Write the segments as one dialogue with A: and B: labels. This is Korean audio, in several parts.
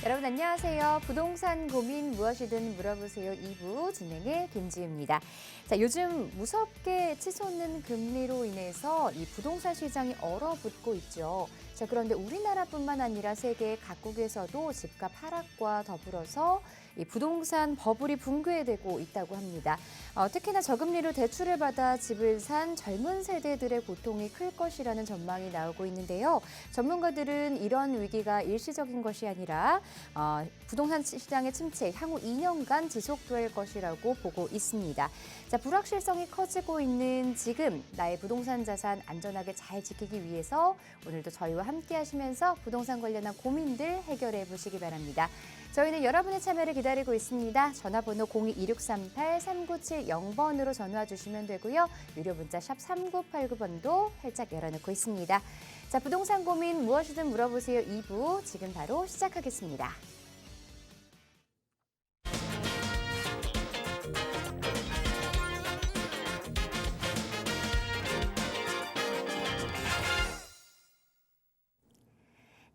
A: 여러분 안녕하세요. 부동산 고민 무엇이든 물어보세요 2부 진행의 김지우입니다. 자, 요즘 무섭게 치솟는 금리로 인해서 이 부동산 시장이 얼어붙고 있죠. 자, 그런데 우리나라뿐만 아니라 세계 각국에서도 집값 하락과 더불어서 이 부동산 버블이 붕괴되고 있다고 합니다. 특히나 저금리로 대출을 받아 집을 산 젊은 세대들의 고통이 클 것이라는 전망이 나오고 있는데요. 전문가들은 이런 위기가 일시적인 것이 아니라 부동산 시장의 침체 향후 2년간 지속될 것이라고 보고 있습니다. 자, 불확실성이 커지고 있는 지금 나의 부동산 자산 안전하게 잘 지키기 위해서 오늘도 저희와 함께 하시면서 부동산 관련한 고민들 해결해 보시기 바랍니다. 저희는 여러분의 참여를 기다리고 있습니다. 전화번호 02-2638-3970번으로 전화 주시면 되고요. 유료 문자 샵 3989번도 활짝 열어놓고 있습니다. 자, 부동산 고민 무엇이든 물어보세요 2부 지금 바로 시작하겠습니다.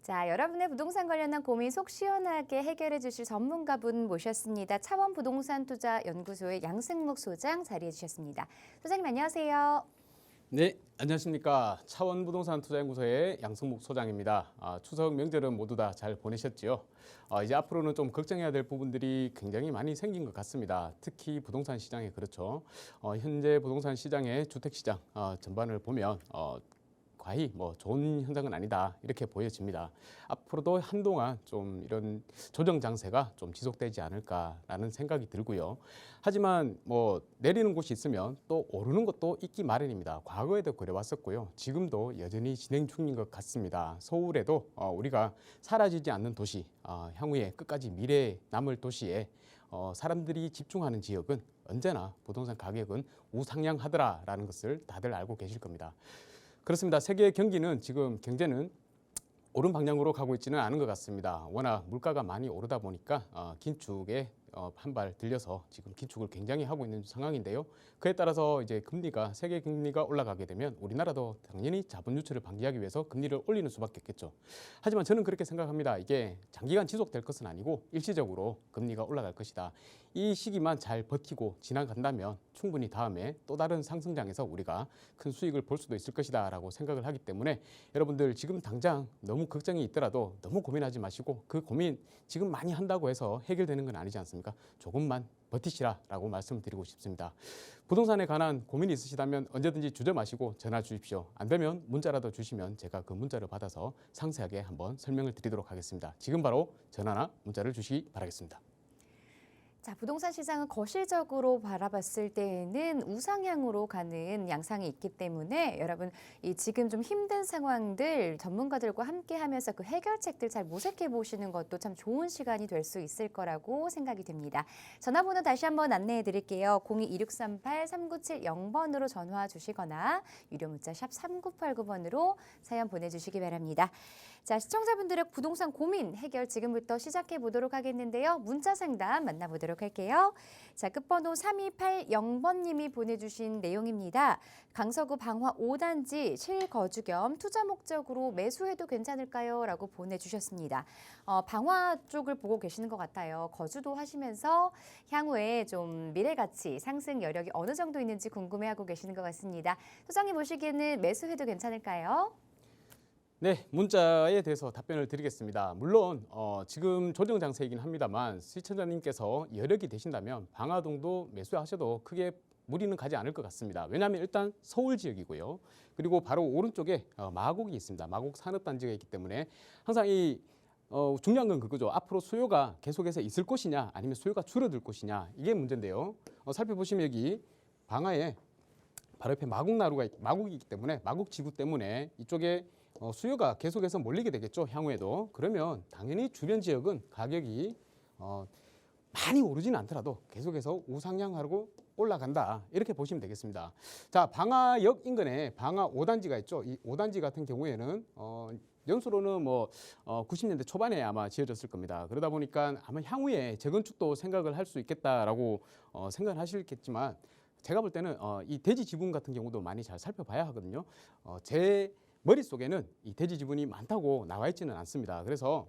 A: 자, 여러분의 부동산 관련한 고민 속 시원하게 해결해 주실 전문가분 모셨습니다. 차원부동산투자연구소의 양승묵 소장 자리해 주셨습니다. 소장님 안녕하세요.
B: 네, 안녕하십니까. 차원부동산투자연구소의 양승묵 소장입니다. 추석 명절은 모두 다 잘 보내셨지요? 이제 앞으로는 좀 걱정해야 될 부분들이 굉장히 많이 생긴 것 같습니다. 특히 부동산 시장에 그렇죠. 현재 부동산 시장의 주택시장 전반을 보면 과히 좋은 현상은 아니다 이렇게 보여집니다. 앞으로도 한동안 좀 이런 조정 장세가 좀 지속되지 않을까라는 생각이 들고요. 하지만 내리는 곳이 있으면 또 오르는 것도 있기 마련입니다. 과거에도 그래왔었고요. 지금도 여전히 진행 중인 것 같습니다. 서울에도 우리가 사라지지 않는 도시, 향후에 끝까지 미래에 남을 도시에 사람들이 집중하는 지역은 언제나 부동산 가격은 우상향하더라라는 것을 다들 알고 계실 겁니다. 그렇습니다. 세계 경기는 지금 경제는 오른 방향으로 가고 있지는 않은 것 같습니다. 워낙 물가가 많이 오르다 보니까 긴축에 한 발 들려서 지금 긴축을 굉장히 하고 있는 상황인데요. 그에 따라서 이제 세계 금리가 올라가게 되면 우리나라도 당연히 자본 유출을 방지하기 위해서 금리를 올리는 수밖에 없겠죠. 하지만 저는 그렇게 생각합니다. 이게 장기간 지속될 것은 아니고 일시적으로 금리가 올라갈 것이다. 이 시기만 잘 버티고 지나간다면 충분히 다음에 또 다른 상승장에서 우리가 큰 수익을 볼 수도 있을 것이다 라고 생각을 하기 때문에 여러분들 지금 당장 너무 걱정이 있더라도 너무 고민하지 마시고 그 고민 지금 많이 한다고 해서 해결되는 건 아니지 않습니까? 조금만 버티시라 라고 말씀드리고 싶습니다. 부동산에 관한 고민이 있으시다면 언제든지 주저 마시고 전화 주십시오. 안 되면 문자라도 주시면 제가 그 문자를 받아서 상세하게 한번 설명을 드리도록 하겠습니다. 지금 바로 전화나 문자를 주시기 바라겠습니다.
A: 자, 부동산 시장은 거시적으로 바라봤을 때에는 우상향으로 가는 양상이 있기 때문에 여러분 지금 좀 힘든 상황들 전문가들과 함께 하면서 그 해결책들 잘 모색해 보시는 것도 참 좋은 시간이 될 수 있을 거라고 생각이 듭니다. 전화번호 다시 한번 안내해 드릴게요. 02-2638-3970번으로 전화 주시거나 유료 문자 샵 3989번으로 사연 보내주시기 바랍니다. 자, 시청자분들의 부동산 고민 해결 지금부터 시작해 보도록 하겠는데요. 문자 상담 만나보도록 할게요. 자, 끝번호 3280번님이 보내주신 내용입니다. 강서구 방화 5단지 실거주 겸 투자 목적으로 매수해도 괜찮을까요? 라고 보내주셨습니다. 방화 쪽을 보고 계시는 것 같아요. 거주도 하시면서 향후에 좀 미래가치 상승 여력이 어느 정도 있는지 궁금해하고 계시는 것 같습니다. 소장님 보시기에는 매수해도 괜찮을까요?
B: 네, 문자에 대해서 답변을 드리겠습니다. 물론 지금 조정 장세이긴 합니다만 시청자님께서 여력이 되신다면 방화동도 매수하셔도 크게 무리는 가지 않을 것 같습니다. 왜냐하면 일단 서울 지역이고요. 그리고 바로 오른쪽에 마곡이 있습니다. 마곡 산업단지가 있기 때문에 항상 중요한 건 그거죠. 앞으로 수요가 계속해서 있을 것이냐 아니면 수요가 줄어들 것이냐 이게 문제인데요. 살펴보시면 여기 방화에 바로 옆에 마곡이 있기 때문에 마곡 지구 때문에 이쪽에 수요가 계속해서 몰리게 되겠죠. 향후에도. 그러면 당연히 주변 지역은 가격이 많이 오르지는 않더라도 계속해서 우상향하고 올라간다. 이렇게 보시면 되겠습니다. 자, 방화역 인근에 방화 5단지가 있죠. 이 5단지 같은 경우에는 연수로는 90년대 초반에 아마 지어졌을 겁니다. 그러다 보니까 아마 향후에 재건축도 생각을 할 수 있겠다라고 생각을 하시겠지만 제가 볼 때는 이 대지 지분 같은 경우도 많이 잘 살펴봐야 하거든요. 제 머릿속에는 이 대지 지분이 많다고 나와 있지는 않습니다. 그래서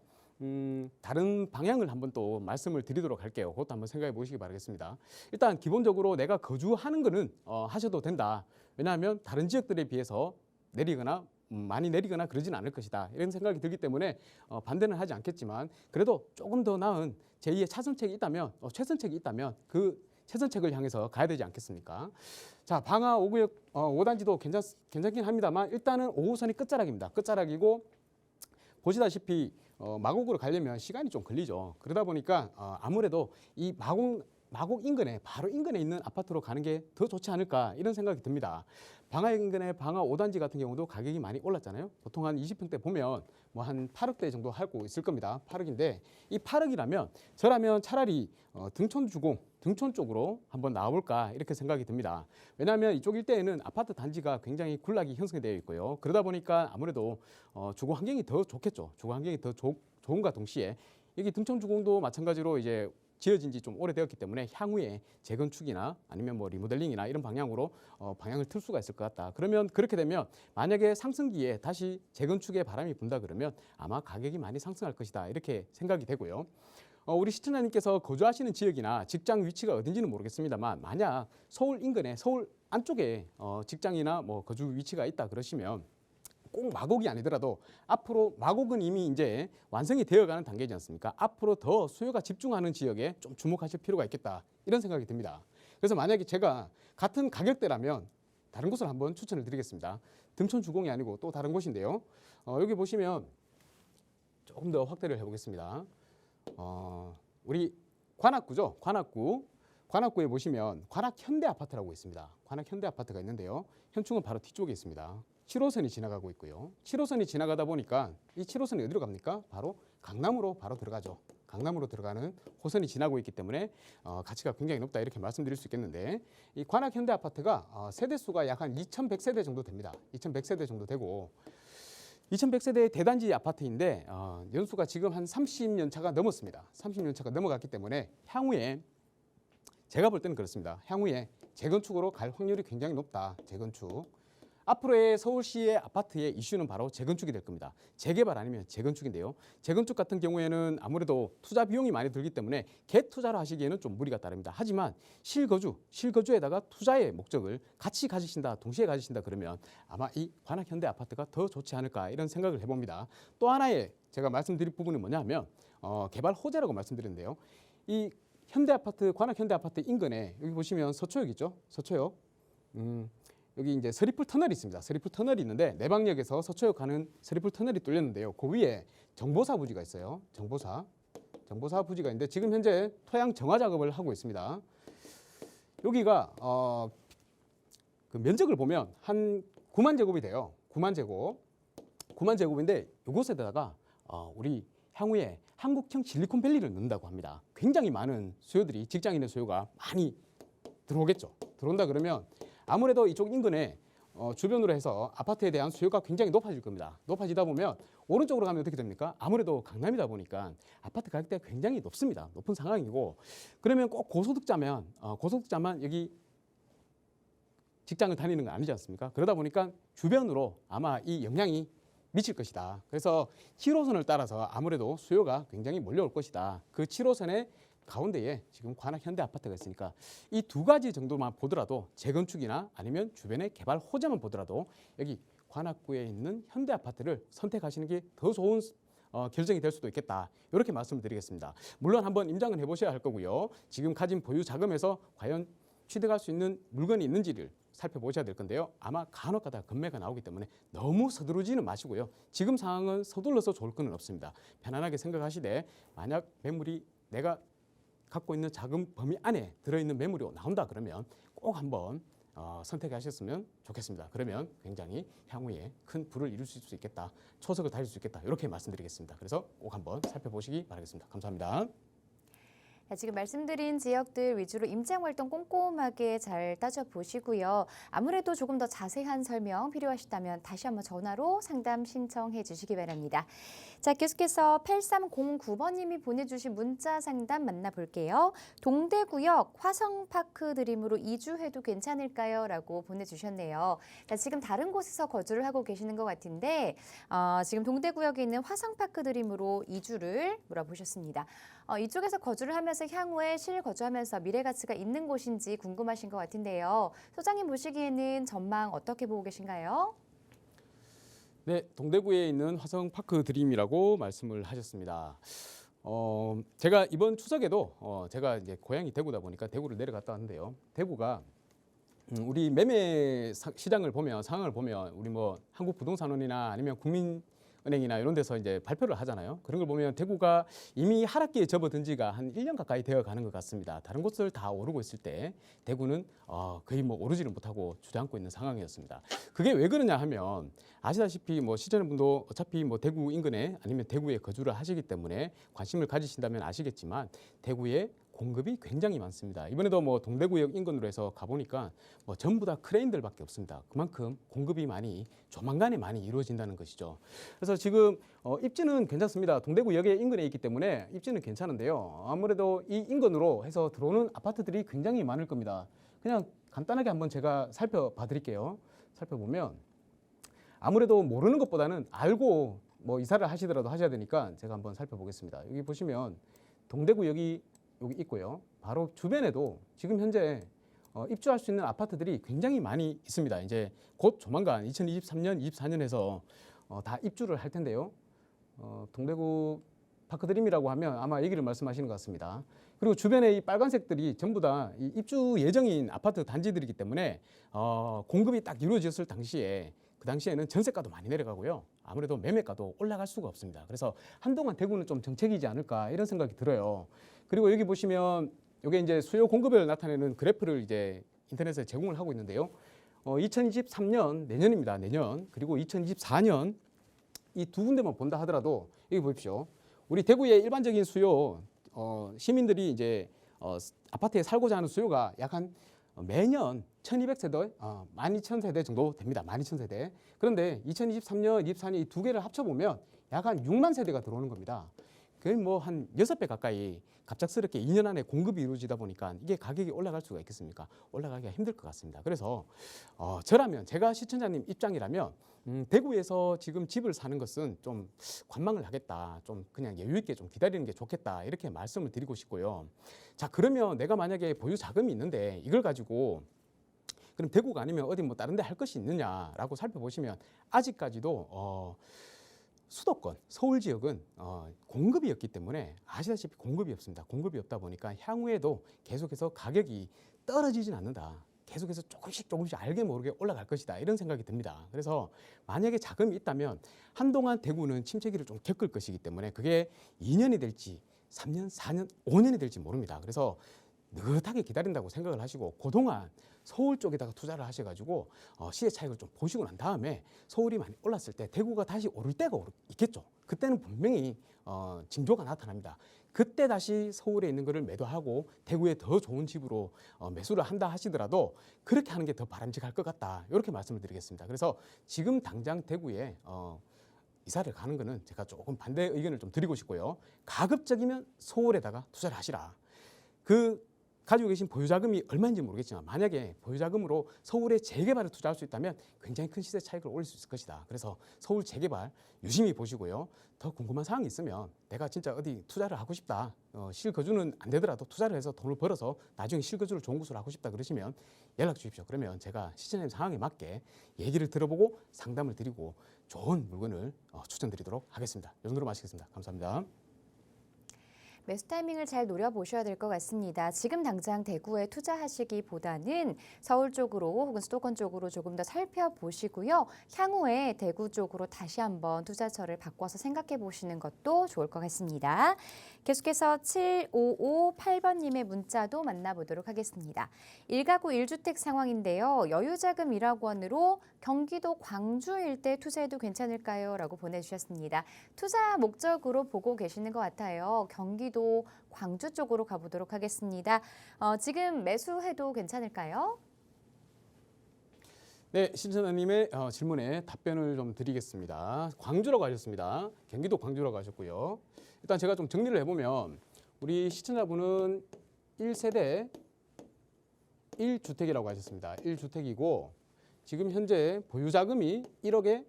B: 다른 방향을 한번 또 말씀을 드리도록 할게요. 그것도 한번 생각해 보시기 바라겠습니다. 일단 기본적으로 내가 거주하는 거는 하셔도 된다. 왜냐하면 다른 지역들에 비해서 내리거나 많이 내리거나 그러진 않을 것이다. 이런 생각이 들기 때문에 반대는 하지 않겠지만 그래도 조금 더 나은 제2의 차선책이 있다면 최선책이 있다면 그 최선책을 향해서 가야 되지 않겠습니까? 자, 방화 5구역 5단지도 괜찮긴 합니다만 일단은 5호선이 끝자락입니다. 끝자락이고 보시다시피 마곡으로 가려면 시간이 좀 걸리죠. 그러다 보니까 아무래도 이 마곡 인근에 바로 인근에 있는 아파트로 가는 게 더 좋지 않을까 이런 생각이 듭니다. 방화 인근의 방화 5단지 같은 경우도 가격이 많이 올랐잖아요. 보통 한 20평대 보면 뭐 한 8억대 정도 하고 있을 겁니다. 8억인데 이 8억이라면 저라면 차라리 등촌 쪽으로 한번 나와볼까 이렇게 생각이 듭니다. 왜냐하면 이쪽 일대에는 아파트 단지가 굉장히 군락이 형성이 되어 있고요. 그러다 보니까 아무래도 주거 환경이 더 좋겠죠. 주거 환경이 더 좋은가 동시에 여기 등촌주공도 마찬가지로 이제 지어진 지 좀 오래되었기 때문에 향후에 재건축이나 아니면 뭐 리모델링이나 이런 방향으로 방향을 틀 수가 있을 것 같다. 그러면 그렇게 되면 만약에 상승기에 다시 재건축의 바람이 분다 그러면 아마 가격이 많이 상승할 것이다. 이렇게 생각이 되고요. 우리 시청자님께서 거주하시는 지역이나 직장 위치가 어딘지는 모르겠습니다만 만약 서울 인근에 서울 안쪽에 직장이나 뭐 거주 위치가 있다 그러시면 꼭 마곡이 아니더라도 앞으로 마곡은 이미 이제 완성이 되어가는 단계이지 않습니까? 앞으로 더 수요가 집중하는 지역에 좀 주목하실 필요가 있겠다 이런 생각이 듭니다. 그래서 만약에 제가 같은 가격대라면 다른 곳을 한번 추천을 드리겠습니다. 등촌주공이 아니고 또 다른 곳인데요. 여기 보시면 조금 더 확대를 해보겠습니다. 우리 관악구죠. 관악구에 보시면 관악현대아파트라고 있습니다. 관악현대아파트가 있는데요. 현충은 바로 뒤쪽에 있습니다. 7호선이 지나가고 있고요. 7호선이 지나가다 보니까 이 7호선이 어디로 갑니까? 바로 강남으로 바로 들어가죠. 강남으로 들어가는 호선이 지나고 있기 때문에 가치가 굉장히 높다 이렇게 말씀드릴 수 있겠는데 이 관악현대아파트가 세대수가 약 한 2,100세대 정도 됩니다. 2,100세대 정도 되고 2,100세대 대단지 아파트인데 연수가 지금 한 30년 차가 넘었습니다. 30년 차가 넘어갔기 때문에 향후에 제가 볼 때는 그렇습니다. 향후에 재건축으로 갈 확률이 굉장히 높다. 재건축. 앞으로의 서울시의 아파트의 이슈는 바로 재건축이 될 겁니다. 재개발 아니면 재건축인데요. 재건축 같은 경우에는 아무래도 투자 비용이 많이 들기 때문에 갭투자를 하시기에는 좀 무리가 따릅니다. 하지만 실거주에다가 투자의 목적을 같이 가지신다, 동시에 가지신다 그러면 아마 이 관악현대 아파트가 더 좋지 않을까 이런 생각을 해봅니다. 또 하나의 제가 말씀드릴 부분은 뭐냐면 개발 호재라고 말씀드렸는데요. 이 현대아파트, 관악현대아파트 인근에 여기 보시면 서초역 있죠? 서초역. 여기 이제 서리풀 터널이 있습니다. 서리풀 터널이 있는데 내방역에서 서초역 가는 서리풀 터널이 뚫렸는데요. 그 위에 정보사 부지가 있어요. 정보사 부지가 있는데 지금 현재 토양 정화 작업을 하고 있습니다. 여기가 그 면적을 보면 한 9만 제곱이 돼요. 9만 제곱인데 이곳에다가 우리 향후에 한국형 실리콘밸리를 넣는다고 합니다. 굉장히 많은 수요들이 직장인의 수요가 많이 들어오겠죠. 들어온다 그러면 아무래도 이쪽 인근에 주변으로 해서 아파트에 대한 수요가 굉장히 높아질 겁니다. 높아지다 보면 오른쪽으로 가면 어떻게 됩니까? 아무래도 강남이다 보니까 아파트 가격대가 굉장히 높습니다. 높은 상황이고 그러면 꼭 고소득자만 여기 직장을 다니는 건 아니지 않습니까? 그러다 보니까 주변으로 아마 이 영향이 미칠 것이다. 그래서 7호선을 따라서 아무래도 수요가 굉장히 몰려올 것이다. 그 7호선의 가운데에 지금 관악현대아파트가 있으니까 이 두 가지 정도만 보더라도 재건축이나 아니면 주변의 개발 호재만 보더라도 여기 관악구에 있는 현대아파트를 선택하시는 게 더 좋은 결정이 될 수도 있겠다. 이렇게 말씀을 드리겠습니다. 물론 한번 임장은 해보셔야 할 거고요. 지금 가진 보유 자금에서 과연 취득할 수 있는 물건이 있는지를 살펴보셔야 될 건데요. 아마 간혹가다 금매가 나오기 때문에 너무 서두르지는 마시고요. 지금 상황은 서둘러서 좋을 건 없습니다. 편안하게 생각하시되 만약 매물이 내가 갖고 있는 자금 범위 안에 들어있는 매물이 나온다 그러면 꼭 한번 선택하셨으면 좋겠습니다. 그러면 굉장히 향후에 큰 부를 이룰 수 있겠다. 초석을 달릴 수 있겠다. 이렇게 말씀드리겠습니다. 그래서 꼭 한번 살펴보시기 바라겠습니다. 감사합니다.
A: 지금 말씀드린 지역들 위주로 임장 활동 꼼꼼하게 잘 따져보시고요. 아무래도 조금 더 자세한 설명 필요하시다면 다시 한번 전화로 상담 신청해 주시기 바랍니다. 자, 계속해서 8309번님이 보내주신 문자 상담 만나볼게요. 동대구역 화성파크 드림으로 이주해도 괜찮을까요? 라고 보내주셨네요. 자, 지금 다른 곳에서 거주를 하고 계시는 것 같은데 지금 동대구역에 있는 화성파크 드림으로 이주를 물어보셨습니다. 이쪽에서 거주를 하면서 향후에 실거주하면서 미래 가치가 있는 곳인지 궁금하신 것 같은데요. 소장님 보시기에는 전망 어떻게 보고 계신가요?
B: 네, 동대구에 있는 화성파크 드림이라고 말씀을 하셨습니다. 제가 이번 추석에도 제가 이제 고향이 대구다 보니까 대구를 내려갔다 왔는데요. 대구가 우리 매매 시장을 보면 상황을 보면 우리 뭐 한국부동산원이나 아니면 국민은행이나 이런 데서 이제 발표를 하잖아요. 그런 걸 보면 대구가 이미 하락기에 접어든 지가 한 1년 가까이 되어 가는 것 같습니다. 다른 곳을 다 오르고 있을 때 대구는 거의 뭐 오르지를 못하고 주저앉고 있는 상황이었습니다. 그게 왜 그러냐 하면 아시다시피 뭐 시청자분도 어차피 뭐 대구 인근에 아니면 대구에 거주를 하시기 때문에 관심을 가지신다면 아시겠지만 대구에 공급이 굉장히 많습니다. 이번에도 뭐 동대구역 인근으로 해서 가보니까 뭐 전부 다 크레인들밖에 없습니다. 그만큼 공급이 조만간에 많이 이루어진다는 것이죠. 그래서 지금 입지는 괜찮습니다. 동대구역의 인근에 있기 때문에 입지는 괜찮은데요. 아무래도 이 인근으로 해서 들어오는 아파트들이 굉장히 많을 겁니다. 그냥 간단하게 한번 제가 살펴봐 드릴게요. 살펴보면 아무래도 모르는 것보다는 알고 뭐 이사를 하시더라도 하셔야 되니까 제가 한번 살펴보겠습니다. 여기 보시면 동대구역이 여기 있고요. 바로 주변에도 지금 현재 입주할 수 있는 아파트들이 굉장히 많이 있습니다. 이제 곧 조만간 2023년, 24년에서 다 입주를 할 텐데요. 동대구 파크드림이라고 하면 아마 여기를 말씀하시는 것 같습니다. 그리고 주변에 이 빨간색들이 전부 다 이 입주 예정인 아파트 단지들이기 때문에 공급이 딱 이루어졌을 당시에 그 당시에는 전세가도 많이 내려가고요. 아무래도 매매가도 올라갈 수가 없습니다. 그래서 한동안 대구는 좀 정책이지 않을까 이런 생각이 들어요. 그리고 여기 보시면 이게 이제 수요 공급을 나타내는 그래프를 이제 인터넷에 제공을 하고 있는데요. 2023년 내년입니다. 내년 그리고 2024년 이 두 군데만 본다 하더라도 여기 보십시오. 우리 대구의 일반적인 수요 시민들이 이제 아파트에 살고자 하는 수요가 약 한 매년 1200세대, 12,000세대 정도 됩니다. 12,000세대. 그런데 2023년, 24년 이 두 개를 합쳐보면 약 한 6만 세대가 들어오는 겁니다. 거의 뭐 한 6배 가까이 갑작스럽게 2년 안에 공급이 이루어지다 보니까 이게 가격이 올라갈 수가 있겠습니까? 올라가기가 힘들 것 같습니다. 그래서 저라면 제가 시청자님 입장이라면 대구에서 지금 집을 사는 것은 좀 관망을 하겠다. 좀 그냥 여유 있게 좀 기다리는 게 좋겠다. 이렇게 말씀을 드리고 싶고요. 자, 그러면 내가 만약에 보유 자금이 있는데 이걸 가지고 그럼 대구가 아니면 어디 뭐 다른 데 할 것이 있느냐라고 살펴보시면 아직까지도 수도권, 서울 지역은 공급이 없기 때문에 아시다시피 공급이 없습니다. 공급이 없다 보니까 향후에도 계속해서 가격이 떨어지진 않는다. 계속해서 조금씩 알게 모르게 올라갈 것이다. 이런 생각이 듭니다. 그래서 만약에 자금이 있다면 한동안 대구는 침체기를 좀 겪을 것이기 때문에 그게 2년이 될지 3년, 4년, 5년이 될지 모릅니다. 그래서 느긋하게 기다린다고 생각을 하시고 그동안 서울 쪽에다가 투자를 하셔가지고 시세 차익을 좀 보시고 난 다음에 서울이 많이 올랐을 때 대구가 다시 오를 때가 있겠죠. 그때는 분명히 징조가 나타납니다. 그때 다시 서울에 있는 거를 매도하고 대구에 더 좋은 집으로 매수를 한다 하시더라도 그렇게 하는 게 더 바람직할 것 같다. 이렇게 말씀을 드리겠습니다. 그래서 지금 당장 대구에 이사를 가는 거는 제가 조금 반대 의견을 좀 드리고 싶고요. 가급적이면 서울에다가 투자를 하시라. 가지고 계신 보유자금이 얼마인지 모르겠지만 만약에 보유자금으로 서울의 재개발을 투자할 수 있다면 굉장히 큰 시세 차익을 올릴 수 있을 것이다. 그래서 서울 재개발 유심히 보시고요. 더 궁금한 사항이 있으면 내가 진짜 어디 투자를 하고 싶다. 실거주는 안 되더라도 투자를 해서 돈을 벌어서 나중에 실거주를 좋은 곳으로 하고 싶다 그러시면 연락 주십시오. 그러면 제가 시청자님 상황에 맞게 얘기를 들어보고 상담을 드리고 좋은 물건을 추천드리도록 하겠습니다. 이 정도로 마치겠습니다. 감사합니다.
A: 매수 타이밍을 잘 노려보셔야 될 것 같습니다. 지금 당장 대구에 투자하시기보다는 서울 쪽으로 혹은 수도권 쪽으로 조금 더 살펴보시고요. 향후에 대구 쪽으로 다시 한번 투자처를 바꿔서 생각해 보시는 것도 좋을 것 같습니다. 계속해서 7558번님의 문자도 만나보도록 하겠습니다. 1가구 1주택 상황인데요. 여유자금 1억 원으로 경기도 광주 일대 투자해도 괜찮을까요? 라고 보내주셨습니다. 투자 목적으로 보고 계시는 것 같아요. 경기도 경기도 광주 쪽으로 가보도록 하겠습니다. 지금 매수해도 괜찮을까요?
B: 네, 신천하님의 질문에 답변을 좀 드리겠습니다. 광주라고 하셨습니다. 경기도 광주라고 하셨고요. 일단 제가 좀 정리를 해보면 우리 시청자분은 1세대 1주택이라고 하셨습니다. 1주택이고 지금 현재 보유자금이 1억의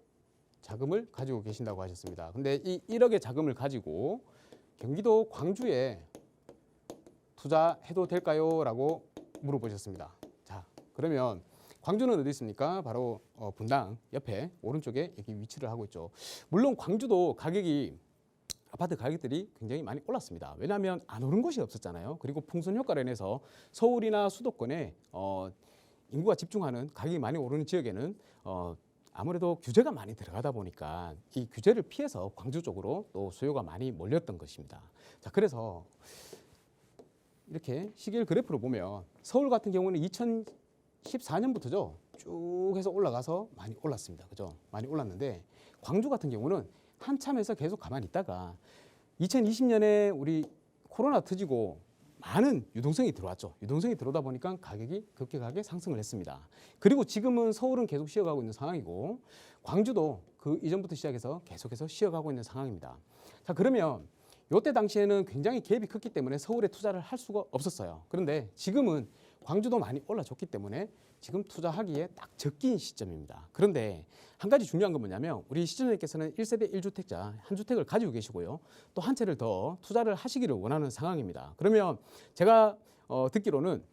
B: 자금을 가지고 계신다고 하셨습니다. 근데 이 1억의 자금을 가지고 경기도 광주에 투자해도 될까요? 라고 물어보셨습니다. 자, 그러면 광주는 어디 있습니까? 바로 분당 옆에 오른쪽에 여기 위치를 하고 있죠. 물론 광주도 아파트 가격들이 굉장히 많이 올랐습니다. 왜냐하면 안 오른 곳이 없었잖아요. 그리고 풍선 효과로 인해서 서울이나 수도권에 인구가 집중하는 가격이 많이 오르는 지역에는 아무래도 규제가 많이 들어가다 보니까 이 규제를 피해서 광주 쪽으로 또 수요가 많이 몰렸던 것입니다. 자, 그래서 이렇게 시계를 그래프로 보면 서울 같은 경우는 2014년부터죠. 쭉 해서 올라가서 많이 올랐습니다. 그죠? 많이 올랐는데 광주 같은 경우는 한참에서 계속 가만히 있다가 2020년에 우리 코로나 터지고 많은 유동성이 들어왔죠. 유동성이 들어오다 보니까 가격이 급격하게 상승을 했습니다. 그리고 지금은 서울은 계속 쉬어가고 있는 상황이고 광주도 그 이전부터 시작해서 계속해서 쉬어가고 있는 상황입니다. 자, 그러면 이때 당시에는 굉장히 갭이 컸기 때문에 서울에 투자를 할 수가 없었어요. 그런데 지금은 광주도 많이 올라줬기 때문에 지금 투자하기에 딱 적기인 시점입니다. 그런데 한 가지 중요한 건 뭐냐면 우리 시청자님께서는 1세대 1주택자 한 주택을 가지고 계시고요. 또 한 채를 더 투자를 하시기를 원하는 상황입니다. 그러면 제가 듣기로는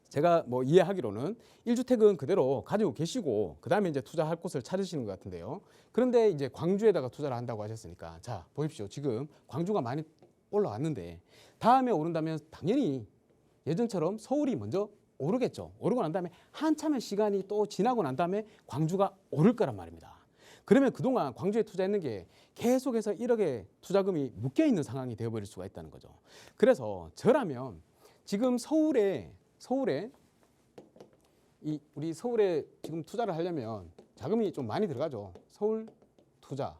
B: 제가 이해하기로는 1주택은 그대로 가지고 계시고 그다음에 이제 투자할 곳을 찾으시는 것 같은데요. 그런데 이제 광주에다가 투자를 한다고 하셨으니까 자, 보십시오. 지금 광주가 많이 올라왔는데 다음에 오른다면 당연히 예전처럼 서울이 먼저 오르겠죠. 오르고 난 다음에 한참의 시간이 또 지나고 난 다음에 광주가 오를 거란 말입니다. 그러면 그동안 광주에 투자했는 게 계속해서 1억의 투자금이 묶여있는 상황이 되어버릴 수가 있다는 거죠. 그래서 저라면 지금 우리 서울에 지금 투자를 하려면 자금이 좀 많이 들어가죠. 서울 투자.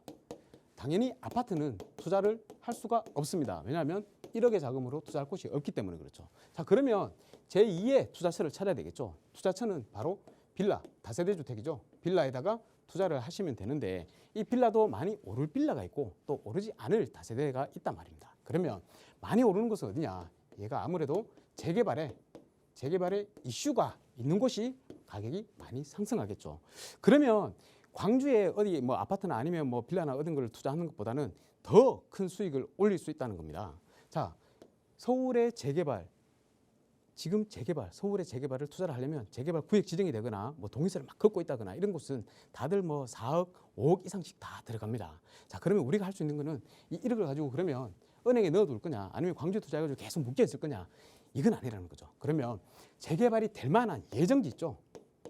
B: 당연히 아파트는 투자를 할 수가 없습니다. 왜냐하면 1억의 자금으로 투자할 곳이 없기 때문에 그렇죠. 자, 그러면 제2의 투자처를 찾아야 되겠죠. 투자처는 바로 빌라, 다세대 주택이죠. 빌라에다가 투자를 하시면 되는데 이 빌라도 많이 오를 빌라가 있고 또 오르지 않을 다세대가 있단 말입니다. 그러면 많이 오르는 곳은 어디냐? 얘가 아무래도 재개발에 이슈가 있는 곳이 가격이 많이 상승하겠죠. 그러면 광주에 어디 아파트나 아니면 빌라나 얻은 걸 투자하는 것보다는 더 큰 수익을 올릴 수 있다는 겁니다. 자, 서울의 재개발, 서울의 재개발을 투자를 하려면 재개발 구역 지정이 되거나 동의서를 막 걷고 있다거나 이런 곳은 다들 4억, 5억 이상씩 다 들어갑니다. 자, 그러면 우리가 할 수 있는 거는 이 1억을 가지고 그러면 은행에 넣어둘 거냐 아니면 광주 투자해가지고 계속 묶여 있을 거냐 이건 아니라는 거죠. 그러면 재개발이 될 만한 예정지 있죠.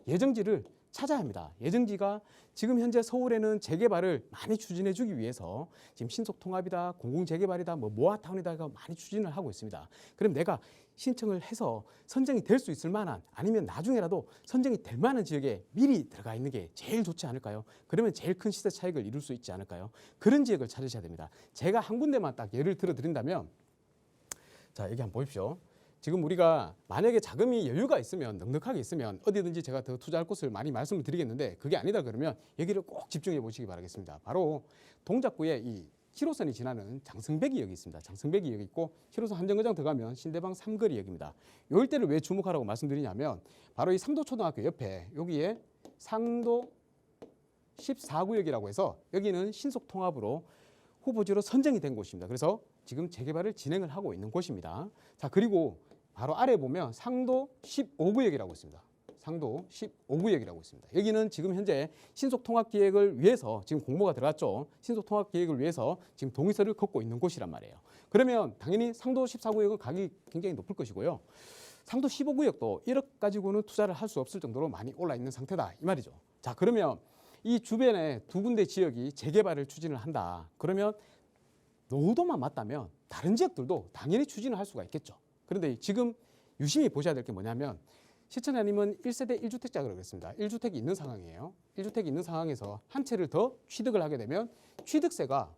B: 예정지를 찾아야 합니다. 예정지가 지금 현재 서울에는 재개발을 많이 추진해 주기 위해서 지금 신속통합이다, 공공재개발이다, 모아타운이다가 많이 추진을 하고 있습니다. 그럼 내가 신청을 해서 선정이 될 수 있을 만한 아니면 나중에라도 선정이 될 만한 지역에 미리 들어가 있는 게 제일 좋지 않을까요? 그러면 제일 큰 시세 차익을 이룰 수 있지 않을까요? 그런 지역을 찾으셔야 됩니다. 제가 한 군데만 딱 예를 들어 드린다면 자, 여기 한번 보십시오. 지금 우리가 만약에 자금이 여유가 있으면 넉넉하게 있으면 어디든지 제가 더 투자할 곳을 많이 말씀을 드리겠는데 그게 아니다 그러면 여기를 꼭 집중해 보시기 바라겠습니다. 바로 동작구에 이 7호선이 지나는 장승배기역이 있습니다. 장승배기역이 있고 7호선 한정거장 들어가면 신대방 삼거리역입니다. 요 일대를 왜 주목하라고 말씀드리냐면 바로 이 상도초등학교 옆에 여기에 상도 14구역이라고 해서 여기는 신속통합으로 후보지로 선정이 된 곳입니다. 그래서 지금 재개발을 진행을 하고 있는 곳입니다. 자, 그리고 바로 아래 보면 상도 15구역이라고 있습니다. 상도 15구역이라고 있습니다. 여기는 지금 현재 신속통합기획을 위해서 지금 공모가 들어갔죠. 신속통합기획을 위해서 지금 동의서를 걷고 있는 곳이란 말이에요. 그러면 당연히 상도 14구역은 가격이 굉장히 높을 것이고요. 상도 15구역도 1억 가지고는 투자를 할 수 없을 정도로 많이 올라 있는 상태다 이 말이죠. 자, 그러면 이 주변에 두 군데 지역이 재개발을 추진을 한다. 그러면 노후도만 맞다면 다른 지역들도 당연히 추진을 할 수가 있겠죠. 그런데 지금 유심히 보셔야 될 게 뭐냐면 시청자님은 1세대 1주택자라고 그러겠습니다. 1주택이 있는 상황이에요. 1주택이 있는 상황에서 한 채를 더 취득을 하게 되면 취득세가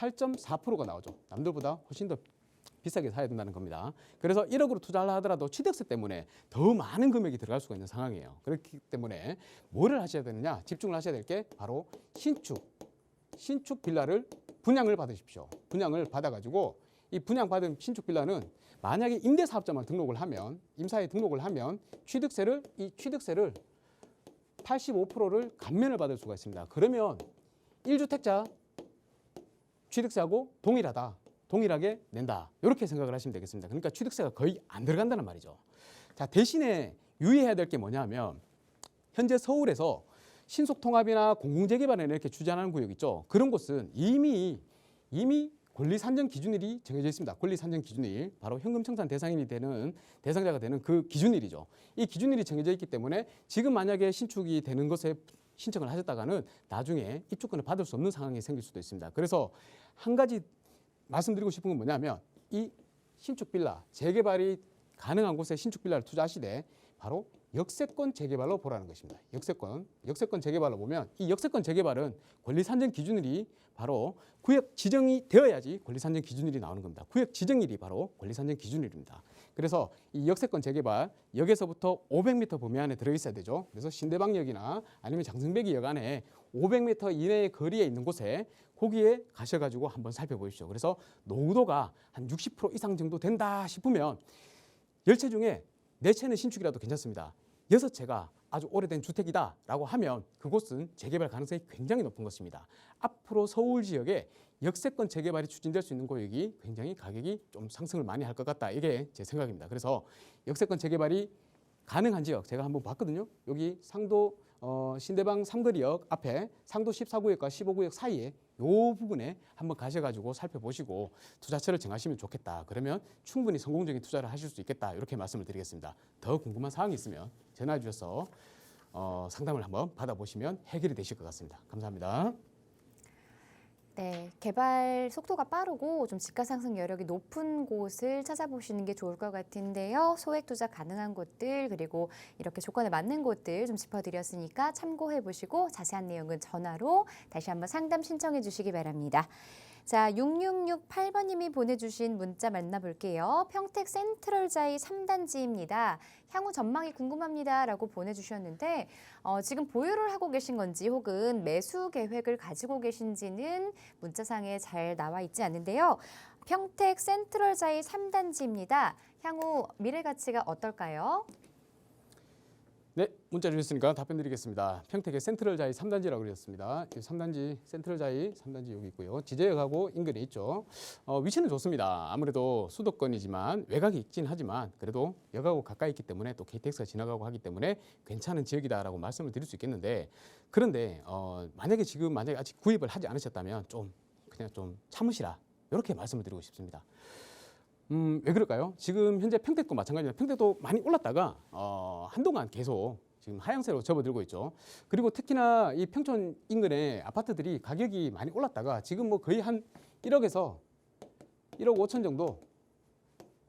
B: 8.4%가 나오죠. 남들보다 훨씬 더 비싸게 사야 된다는 겁니다. 그래서 1억으로 투자를 하더라도 취득세 때문에 더 많은 금액이 들어갈 수가 있는 상황이에요. 그렇기 때문에 뭐를 하셔야 되느냐? 집중을 하셔야 될 게 바로 신축 빌라를 분양을 받으십시오. 분양을 받아가지고 이 분양받은 신축 빌라는 만약에 임대사업자만 등록을 하면, 임사에 등록을 하면 취득세를 85%를 감면을 받을 수가 있습니다. 그러면 1주택자 취득세하고 동일하게 낸다. 이렇게 생각을 하시면 되겠습니다. 그러니까 취득세가 거의 안 들어간다는 말이죠. 자, 대신에 유의해야 될 게 뭐냐면 현재 서울에서 신속통합이나 공공재개발에 이렇게 주장하는 구역 있죠. 그런 곳은 이미 권리산정 기준일이 정해져 있습니다. 권리산정 기준일, 바로 현금청산 대상자가 되는 그 기준일이죠. 이 기준일이 정해져 있기 때문에 지금 만약에 신축이 되는 것에 신청을 하셨다가는 나중에 입주권을 받을 수 없는 상황이 생길 수도 있습니다. 그래서 한 가지 말씀드리고 싶은 건 뭐냐면 이 신축 빌라, 재개발이 가능한 곳에 신축 빌라를 투자하시되 바로 역세권 재개발로 보라는 것입니다. 역세권 재개발로 보면 이 역세권 재개발은 권리산정 기준일이 바로 구역 지정이 되어야지 권리산정 기준일이 나오는 겁니다. 구역 지정일이 바로 권리산정 기준일입니다. 그래서 이 역세권 재개발, 역에서부터 500m 범위 안에 들어있어야 되죠. 그래서 신대방역이나 아니면 장승배기역 안에 500m 이내의 거리에 있는 곳에 거기에 가셔가지고 한번 살펴보십시오. 그래서 노후도가 한 60% 이상 정도 된다 싶으면 10채 중에 4채는 신축이라도 괜찮습니다. 6채가 아주 오래된 주택이다라고 하면 그곳은 재개발 가능성이 굉장히 높은 것입니다. 앞으로 서울 지역에 역세권 재개발이 추진될 수 있는 구역이 굉장히 가격이 좀 상승을 많이 할 것 같다. 이게 제 생각입니다. 그래서 역세권 재개발이 가능한 지역 제가 한번 봤거든요. 여기 상도 신대방 삼거리역 앞에 상도 14구역과 15구역 사이에 이 부분에 한번 가셔가지고 살펴보시고 투자처를 정하시면 좋겠다. 그러면 충분히 성공적인 투자를 하실 수 있겠다. 이렇게 말씀을 드리겠습니다. 더 궁금한 사항이 있으면 전화해 주셔서 상담을 한번 받아보시면 해결이 되실 것 같습니다. 감사합니다.
A: 네, 개발 속도가 빠르고 좀 집가 상승 여력이 높은 곳을 찾아보시는 게 좋을 것 같은데요. 소액 투자 가능한 곳들 그리고 이렇게 조건에 맞는 곳들 좀 짚어드렸으니까 참고해 보시고 자세한 내용은 전화로 다시 한번 상담 신청해 주시기 바랍니다. 자, 6668번님이 보내주신 문자 만나볼게요. 평택 센트럴자이 3단지입니다. 향후 전망이 궁금합니다. 라고 보내주셨는데 지금 보유를 하고 계신 건지 혹은 매수 계획을 가지고 계신지는 문자상에 잘 나와 있지 않는데요. 평택 센트럴자이 3단지입니다. 향후 미래 가치가 어떨까요?
B: 네, 문자 주셨으니까 답변 드리겠습니다. 평택의 센트럴자이 3단지라고 그러셨습니다. 3단지, 센트럴자이 3단지 여기 있고요. 지제역하고 인근에 있죠. 위치는 좋습니다. 아무래도 수도권이지만 외곽이 있긴 하지만 그래도 역하고 가까이 있기 때문에 또 KTX가 지나가고 하기 때문에 괜찮은 지역이다라고 말씀을 드릴 수 있겠는데 그런데 만약에 아직 구입을 하지 않으셨다면 그냥 좀 참으시라 이렇게 말씀을 드리고 싶습니다. 왜 그럴까요? 지금 현재 평택도 마찬가지입니다. 평택도 많이 올랐다가 한동안 계속 지금 하향세로 접어들고 있죠. 그리고 특히나 이 평촌 인근의 아파트들이 가격이 많이 올랐다가 지금 뭐 거의 한 1억에서 1억 5천 정도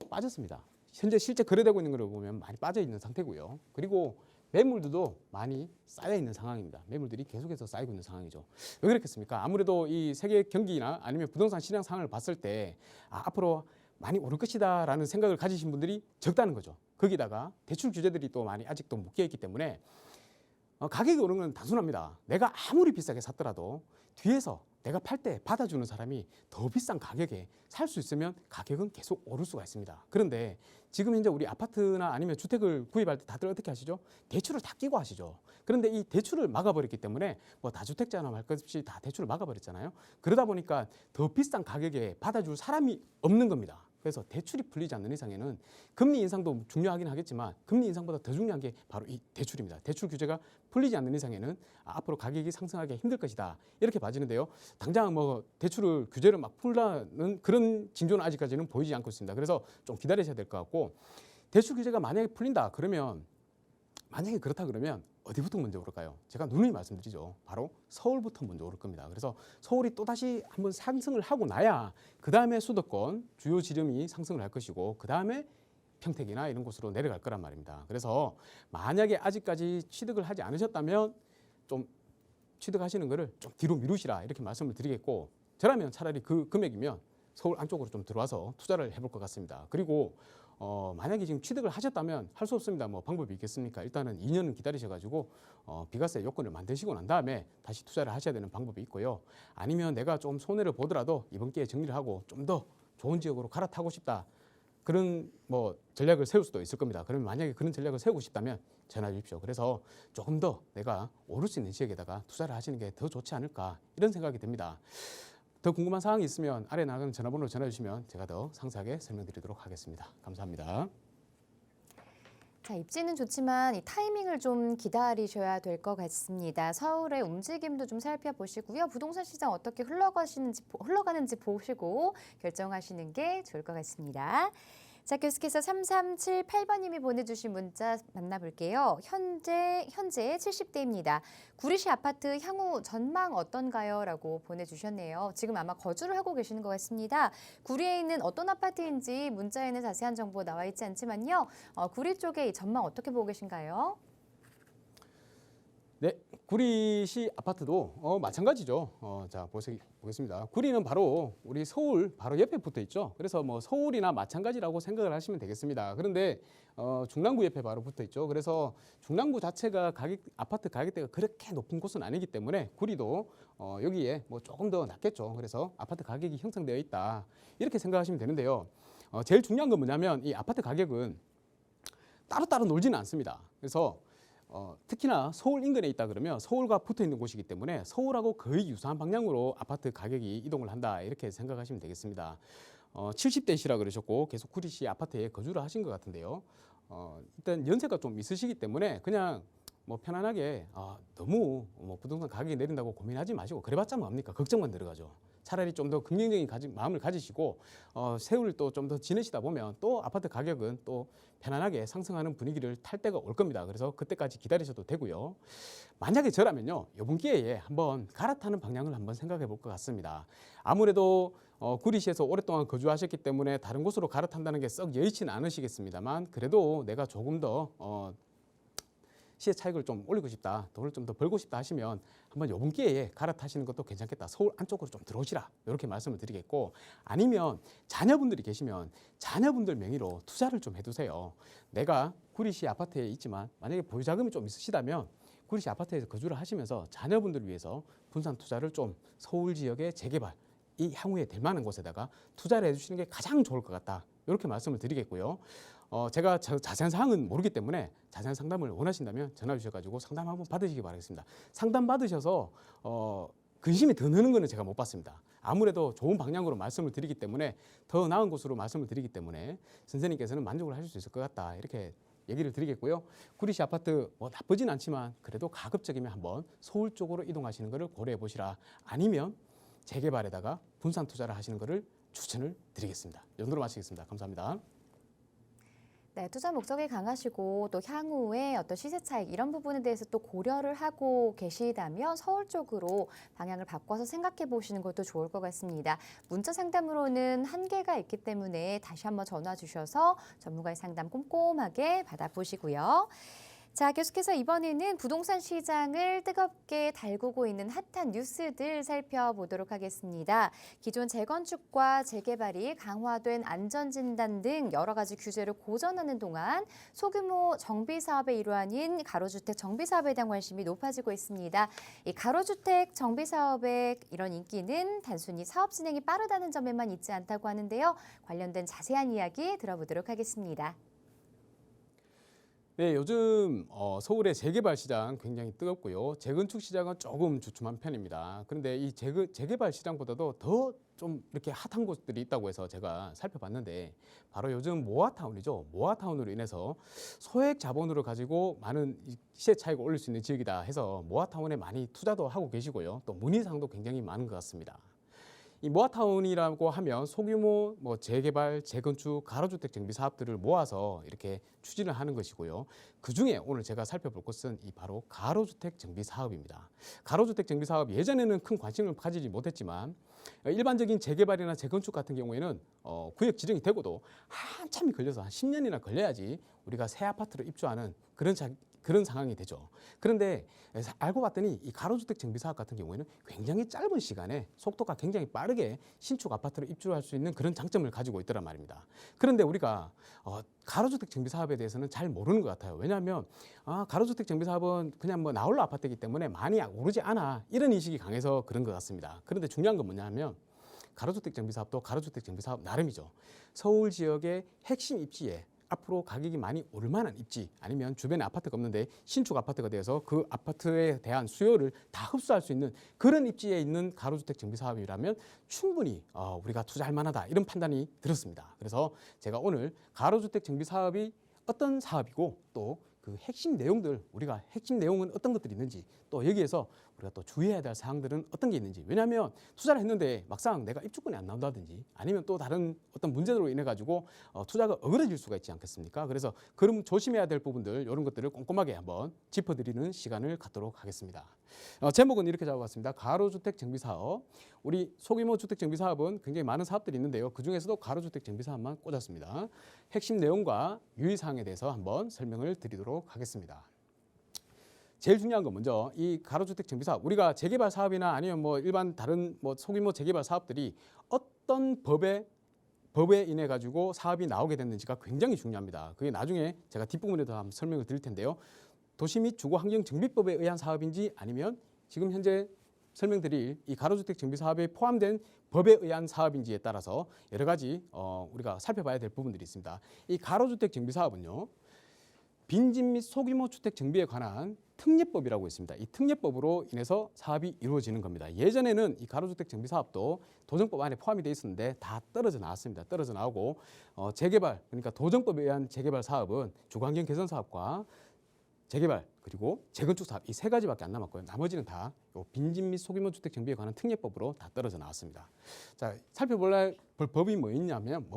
B: 빠졌습니다. 현재 실제 거래되고 있는 걸 보면 많이 빠져 있는 상태고요. 그리고 매물들도 많이 쌓여 있는 상황입니다. 매물들이 계속해서 쌓이고 있는 상황이죠. 왜 그렇겠습니까? 아무래도 이 세계 경기나 아니면 부동산 시장 상황을 봤을 때 앞으로 많이 오를 것이다라는 생각을 가지신 분들이 적다는 거죠. 거기다가 대출 규제들이 또 많이 아직도 묶여 있기 때문에 가격이 오르는 건 단순합니다. 내가 아무리 비싸게 샀더라도 뒤에서 내가 팔 때 받아주는 사람이 더 비싼 가격에 살 수 있으면 가격은 계속 오를 수가 있습니다. 그런데 지금 현재 우리 아파트나 아니면 주택을 구입할 때 다들 어떻게 하시죠? 대출을 다 끼고 하시죠. 그런데 이 대출을 막아버렸기 때문에 뭐 다주택자나 말 것 없이 다 대출을 막아버렸잖아요. 그러다 보니까 더 비싼 가격에 받아줄 사람이 없는 겁니다. 그래서 대출이 풀리지 않는 이상에는 금리 인상도 중요하긴 하겠지만 금리 인상보다 더 중요한 게 바로 이 대출입니다. 대출 규제가 풀리지 않는 이상에는 앞으로 가격이 상승하기 힘들 것이다. 이렇게 봐지는데요. 당장 뭐 대출을 규제를 막 풀라는 그런 징조는 아직까지는 보이지 않고 있습니다. 그래서 좀 기다리셔야 될 것 같고 대출 규제가 만약에 풀린다 그러면 만약에 그렇다 그러면 어디부터 먼저 오를까요? 제가 누누이 말씀드리죠. 바로 서울부터 먼저 오를 겁니다. 그래서 서울이 또다시 한번 상승을 하고 나야 그 다음에 수도권 주요 지름이 상승을 할 것이고 그 다음에 평택이나 이런 곳으로 내려갈 거란 말입니다. 그래서 만약에 아직까지 취득을 하지 않으셨다면 좀 취득하시는 거를 좀 뒤로 미루시라 이렇게 말씀을 드리겠고 저라면 차라리 그 금액이면 서울 안쪽으로 좀 들어와서 투자를 해볼 것 같습니다. 그리고 만약에 지금 취득을 하셨다면 할 수 없습니다. 뭐 방법이 있겠습니까? 일단은 2년은 기다리셔가지고 비과세 요건을 만드시고 난 다음에 다시 투자를 하셔야 되는 방법이 있고요. 아니면 내가 좀 손해를 보더라도 이번 기회에 정리를 하고 좀 더 좋은 지역으로 갈아타고 싶다. 그런 뭐 전략을 세울 수도 있을 겁니다. 그러면 만약에 그런 전략을 세우고 싶다면 전화 주십시오. 그래서 조금 더 내가 오를 수 있는 지역에다가 투자를 하시는 게 더 좋지 않을까 이런 생각이 듭니다. 더 궁금한 사항이 있으면 아래 나가는 전화번호로 전화 주시면 제가 더 상세하게 설명드리도록 하겠습니다. 감사합니다.
A: 자, 입지는 좋지만 이 타이밍을 좀 기다리셔야 될 것 같습니다. 서울의 움직임도 좀 살펴보시고요. 부동산 시장 어떻게 흘러가는지 보시고 결정하시는 게 좋을 것 같습니다. 자, 계속해서 3378번님이 보내주신 문자 만나볼게요. 현재 70대입니다. 구리시 아파트 향후 전망 어떤가요? 라고 보내주셨네요. 지금 아마 거주를 하고 계시는 것 같습니다. 구리에 있는 어떤 아파트인지 문자에는 자세한 정보 나와 있지 않지만요. 구리 쪽에 이 전망 어떻게 보고 계신가요?
B: 네, 구리시 아파트도 마찬가지죠. 자, 보겠습니다. 구리는 바로 우리 서울 바로 옆에 붙어 있죠. 그래서 뭐 서울이나 마찬가지라고 생각을 하시면 되겠습니다. 그런데 중랑구 옆에 바로 붙어 있죠. 그래서 중랑구 자체가 아파트 가격대가 그렇게 높은 곳은 아니기 때문에 구리도 여기에 뭐 조금 더 낮겠죠. 그래서 아파트 가격이 형성되어 있다. 이렇게 생각하시면 되는데요. 제일 중요한 건 뭐냐면 이 아파트 가격은 따로따로 놀지는 않습니다. 그래서 특히나 서울 인근에 있다 그러면 서울과 붙어 있는 곳이기 때문에 서울하고 거의 유사한 방향으로 아파트 가격이 이동을 한다 이렇게 생각하시면 되겠습니다. 70대시라 그러셨고 계속 구리시 아파트에 거주를 하신 것 같은데요. 일단 연세가 좀 있으시기 때문에 그냥 뭐 편안하게 너무 뭐 부동산 가격이 내린다고 고민하지 마시고 그래봤자 뭐합니까? 걱정만 들어가죠. 차라리 좀 더 긍정적인 마음을 가지시고 세월 또 좀 더 지내시다 보면 또 아파트 가격은 또 편안하게 상승하는 분위기를 탈 때가 올 겁니다. 그래서 그때까지 기다리셔도 되고요. 만약에 저라면요, 이번 기회에 한번 갈아타는 방향을 한번 생각해 볼 것 같습니다. 아무래도 구리시에서 오랫동안 거주하셨기 때문에 다른 곳으로 갈아탄다는 게 썩 여의치는 않으시겠습니다만 그래도 내가 조금 더 시세 차익을 좀 올리고 싶다, 돈을 좀 더 벌고 싶다 하시면 한번 이번 기회에 갈아타시는 것도 괜찮겠다. 서울 안쪽으로 좀 들어오시라. 이렇게 말씀을 드리겠고, 아니면 자녀분들이 계시면 자녀분들 명의로 투자를 좀 해두세요. 내가 구리시 아파트에 있지만 만약에 보유자금이 좀 있으시다면 구리시 아파트에서 거주를 하시면서 자녀분들을 위해서 분산 투자를 좀 서울 지역의 재개발, 이 향후에 될 만한 곳에다가 투자를 해주시는 게 가장 좋을 것 같다. 이렇게 말씀을 드리겠고요. 제가 자세한 사항은 모르기 때문에 자세한 상담을 원하신다면 전화 주셔가지고 상담 한번 받으시기 바라겠습니다. 상담 받으셔서 근심이 더 느는 거는 제가 못 봤습니다. 아무래도 좋은 방향으로 말씀을 드리기 때문에 더 나은 곳으로 말씀을 드리기 때문에 선생님께서는 만족을 하실 수 있을 것 같다. 이렇게 얘기를 드리겠고요. 구리시 아파트 뭐 나쁘진 않지만 그래도 가급적이면 한번 서울 쪽으로 이동하시는 것을 고려해 보시라. 아니면 재개발에다가 분산 투자를 하시는 것을 추천을 드리겠습니다. 이 정도로 마치겠습니다. 감사합니다.
A: 네, 투자 목적이 강하시고 또 향후에 어떤 시세 차익 이런 부분에 대해서 또 고려를 하고 계시다면 서울 쪽으로 방향을 바꿔서 생각해 보시는 것도 좋을 것 같습니다. 문자 상담으로는 한계가 있기 때문에 다시 한번 전화 주셔서 전문가의 상담 꼼꼼하게 받아보시고요. 자, 계속해서 이번에는 부동산 시장을 뜨겁게 달구고 있는 핫한 뉴스들 살펴보도록 하겠습니다. 기존 재건축과 재개발이 강화된 안전진단 등 여러 가지 규제를 고전하는 동안 소규모 정비사업의 일환인 가로주택 정비사업에 대한 관심이 높아지고 있습니다. 이 가로주택 정비사업의 이런 인기는 단순히 사업 진행이 빠르다는 점에만 있지 않다고 하는데요. 관련된 자세한 이야기 들어보도록 하겠습니다.
B: 네, 요즘 서울의 재개발 시장 굉장히 뜨겁고요. 재건축 시장은 조금 주춤한 편입니다. 그런데 이 재개발 시장보다도 더 좀 이렇게 핫한 곳들이 있다고 해서 제가 살펴봤는데 바로 요즘 모아타운이죠. 모아타운으로 인해서 소액 자본으로 가지고 많은 시세 차익을 올릴 수 있는 지역이다 해서 모아타운에 많이 투자도 하고 계시고요. 또 문의사항도 굉장히 많은 것 같습니다. 이 모아타운이라고 하면 소규모 재개발, 재건축, 가로주택 정비 사업들을 모아서 이렇게 추진을 하는 것이고요. 그중에 오늘 제가 살펴볼 것은 이 바로 가로주택 정비 사업입니다. 가로주택 정비 사업 예전에는 큰 관심을 가지지 못했지만 일반적인 재개발이나 재건축 같은 경우에는 구역 지정이 되고도 한참이 걸려서 한 10년이나 걸려야지 우리가 새 아파트로 입주하는 그런 그런 상황이 되죠. 그런데 알고 봤더니 이 가로주택 정비 사업 같은 경우에는 굉장히 짧은 시간에 속도가 굉장히 빠르게 신축 아파트로 입주할 수 있는 그런 장점을 가지고 있더란 말입니다. 그런데 우리가 가로주택 정비 사업에 대해서는 잘 모르는 것 같아요. 왜냐하면 가로주택 정비 사업은 그냥 뭐 나홀로 아파트이기 때문에 많이 오르지 않아, 이런 인식이 강해서 그런 것 같습니다. 그런데 중요한 건 뭐냐면 가로주택 정비 사업도 가로주택 정비 사업 나름이죠. 서울 지역의 핵심 입지에 앞으로 가격이 많이 오를 만한 입지, 아니면 주변에 아파트가 없는데 신축 아파트가 되어서 그 아파트에 대한 수요를 다 흡수할 수 있는 그런 입지에 있는 가로주택 정비 사업이라면 충분히 우리가 투자할 만하다, 이런 판단이 들었습니다. 그래서 제가 오늘 가로주택 정비 사업이 어떤 사업이고 또 그 핵심 내용들, 우리가 핵심 내용은 어떤 것들이 있는지, 또 여기에서 우리가 또 주의해야 될 사항들은 어떤 게 있는지. 왜냐하면 투자를 했는데 막상 내가 입주권이 안 나온다든지 아니면 또 다른 어떤 문제로 인해 가지고 투자가 어그러질 수가 있지 않겠습니까? 그래서 그럼 조심해야 될 부분들, 이런 것들을 꼼꼼하게 한번 짚어드리는 시간을 갖도록 하겠습니다. 제목은 이렇게 잡아봤습니다. 가로주택 정비사업. 우리 소규모 주택 정비사업은 굉장히 많은 사업들이 있는데요. 그중에서도 가로주택 정비사업만 꽂았습니다. 핵심 내용과 유의사항에 대해서 한번 설명을 드리도록 하겠습니다. 제일 중요한 건 먼저 이 가로주택 정비사업, 우리가 재개발 사업이나 아니면 뭐 일반 다른 뭐 소규모 재개발 사업들이 어떤 법에 인해 가지고 사업이 나오게 됐는지가 굉장히 중요합니다. 그게 나중에 제가 뒷부분에도 한번 설명을 드릴 텐데요. 도시 및 주거환경정비법에 의한 사업인지 아니면 지금 현재 설명드릴 이 가로주택 정비 사업에 포함된 법에 의한 사업인지에 따라서 여러 가지 우리가 살펴봐야 될 부분들이 있습니다. 이 가로주택 정비 사업은요, 빈집 및 소규모 주택 정비에 관한 특례법이라고 있습니다. 이 특례법으로 인해서 사업이 이루어지는 겁니다. 예전에는 이 가로주택 정비 사업도 도정법 안에 포함이 되어 있었는데 다 떨어져 나왔습니다. 떨어져 나오고 재개발, 그러니까 도정법에 의한 재개발 사업은 주거환경 개선 사업과 재개발 그리고 재건축 사업, 이 세 가지밖에 안 남았고요. 나머지는 다 빈집 및 소규모 주택 정비에 관한 특례법으로 다 떨어져 나왔습니다. 자, 살펴볼 법이 뭐 있냐면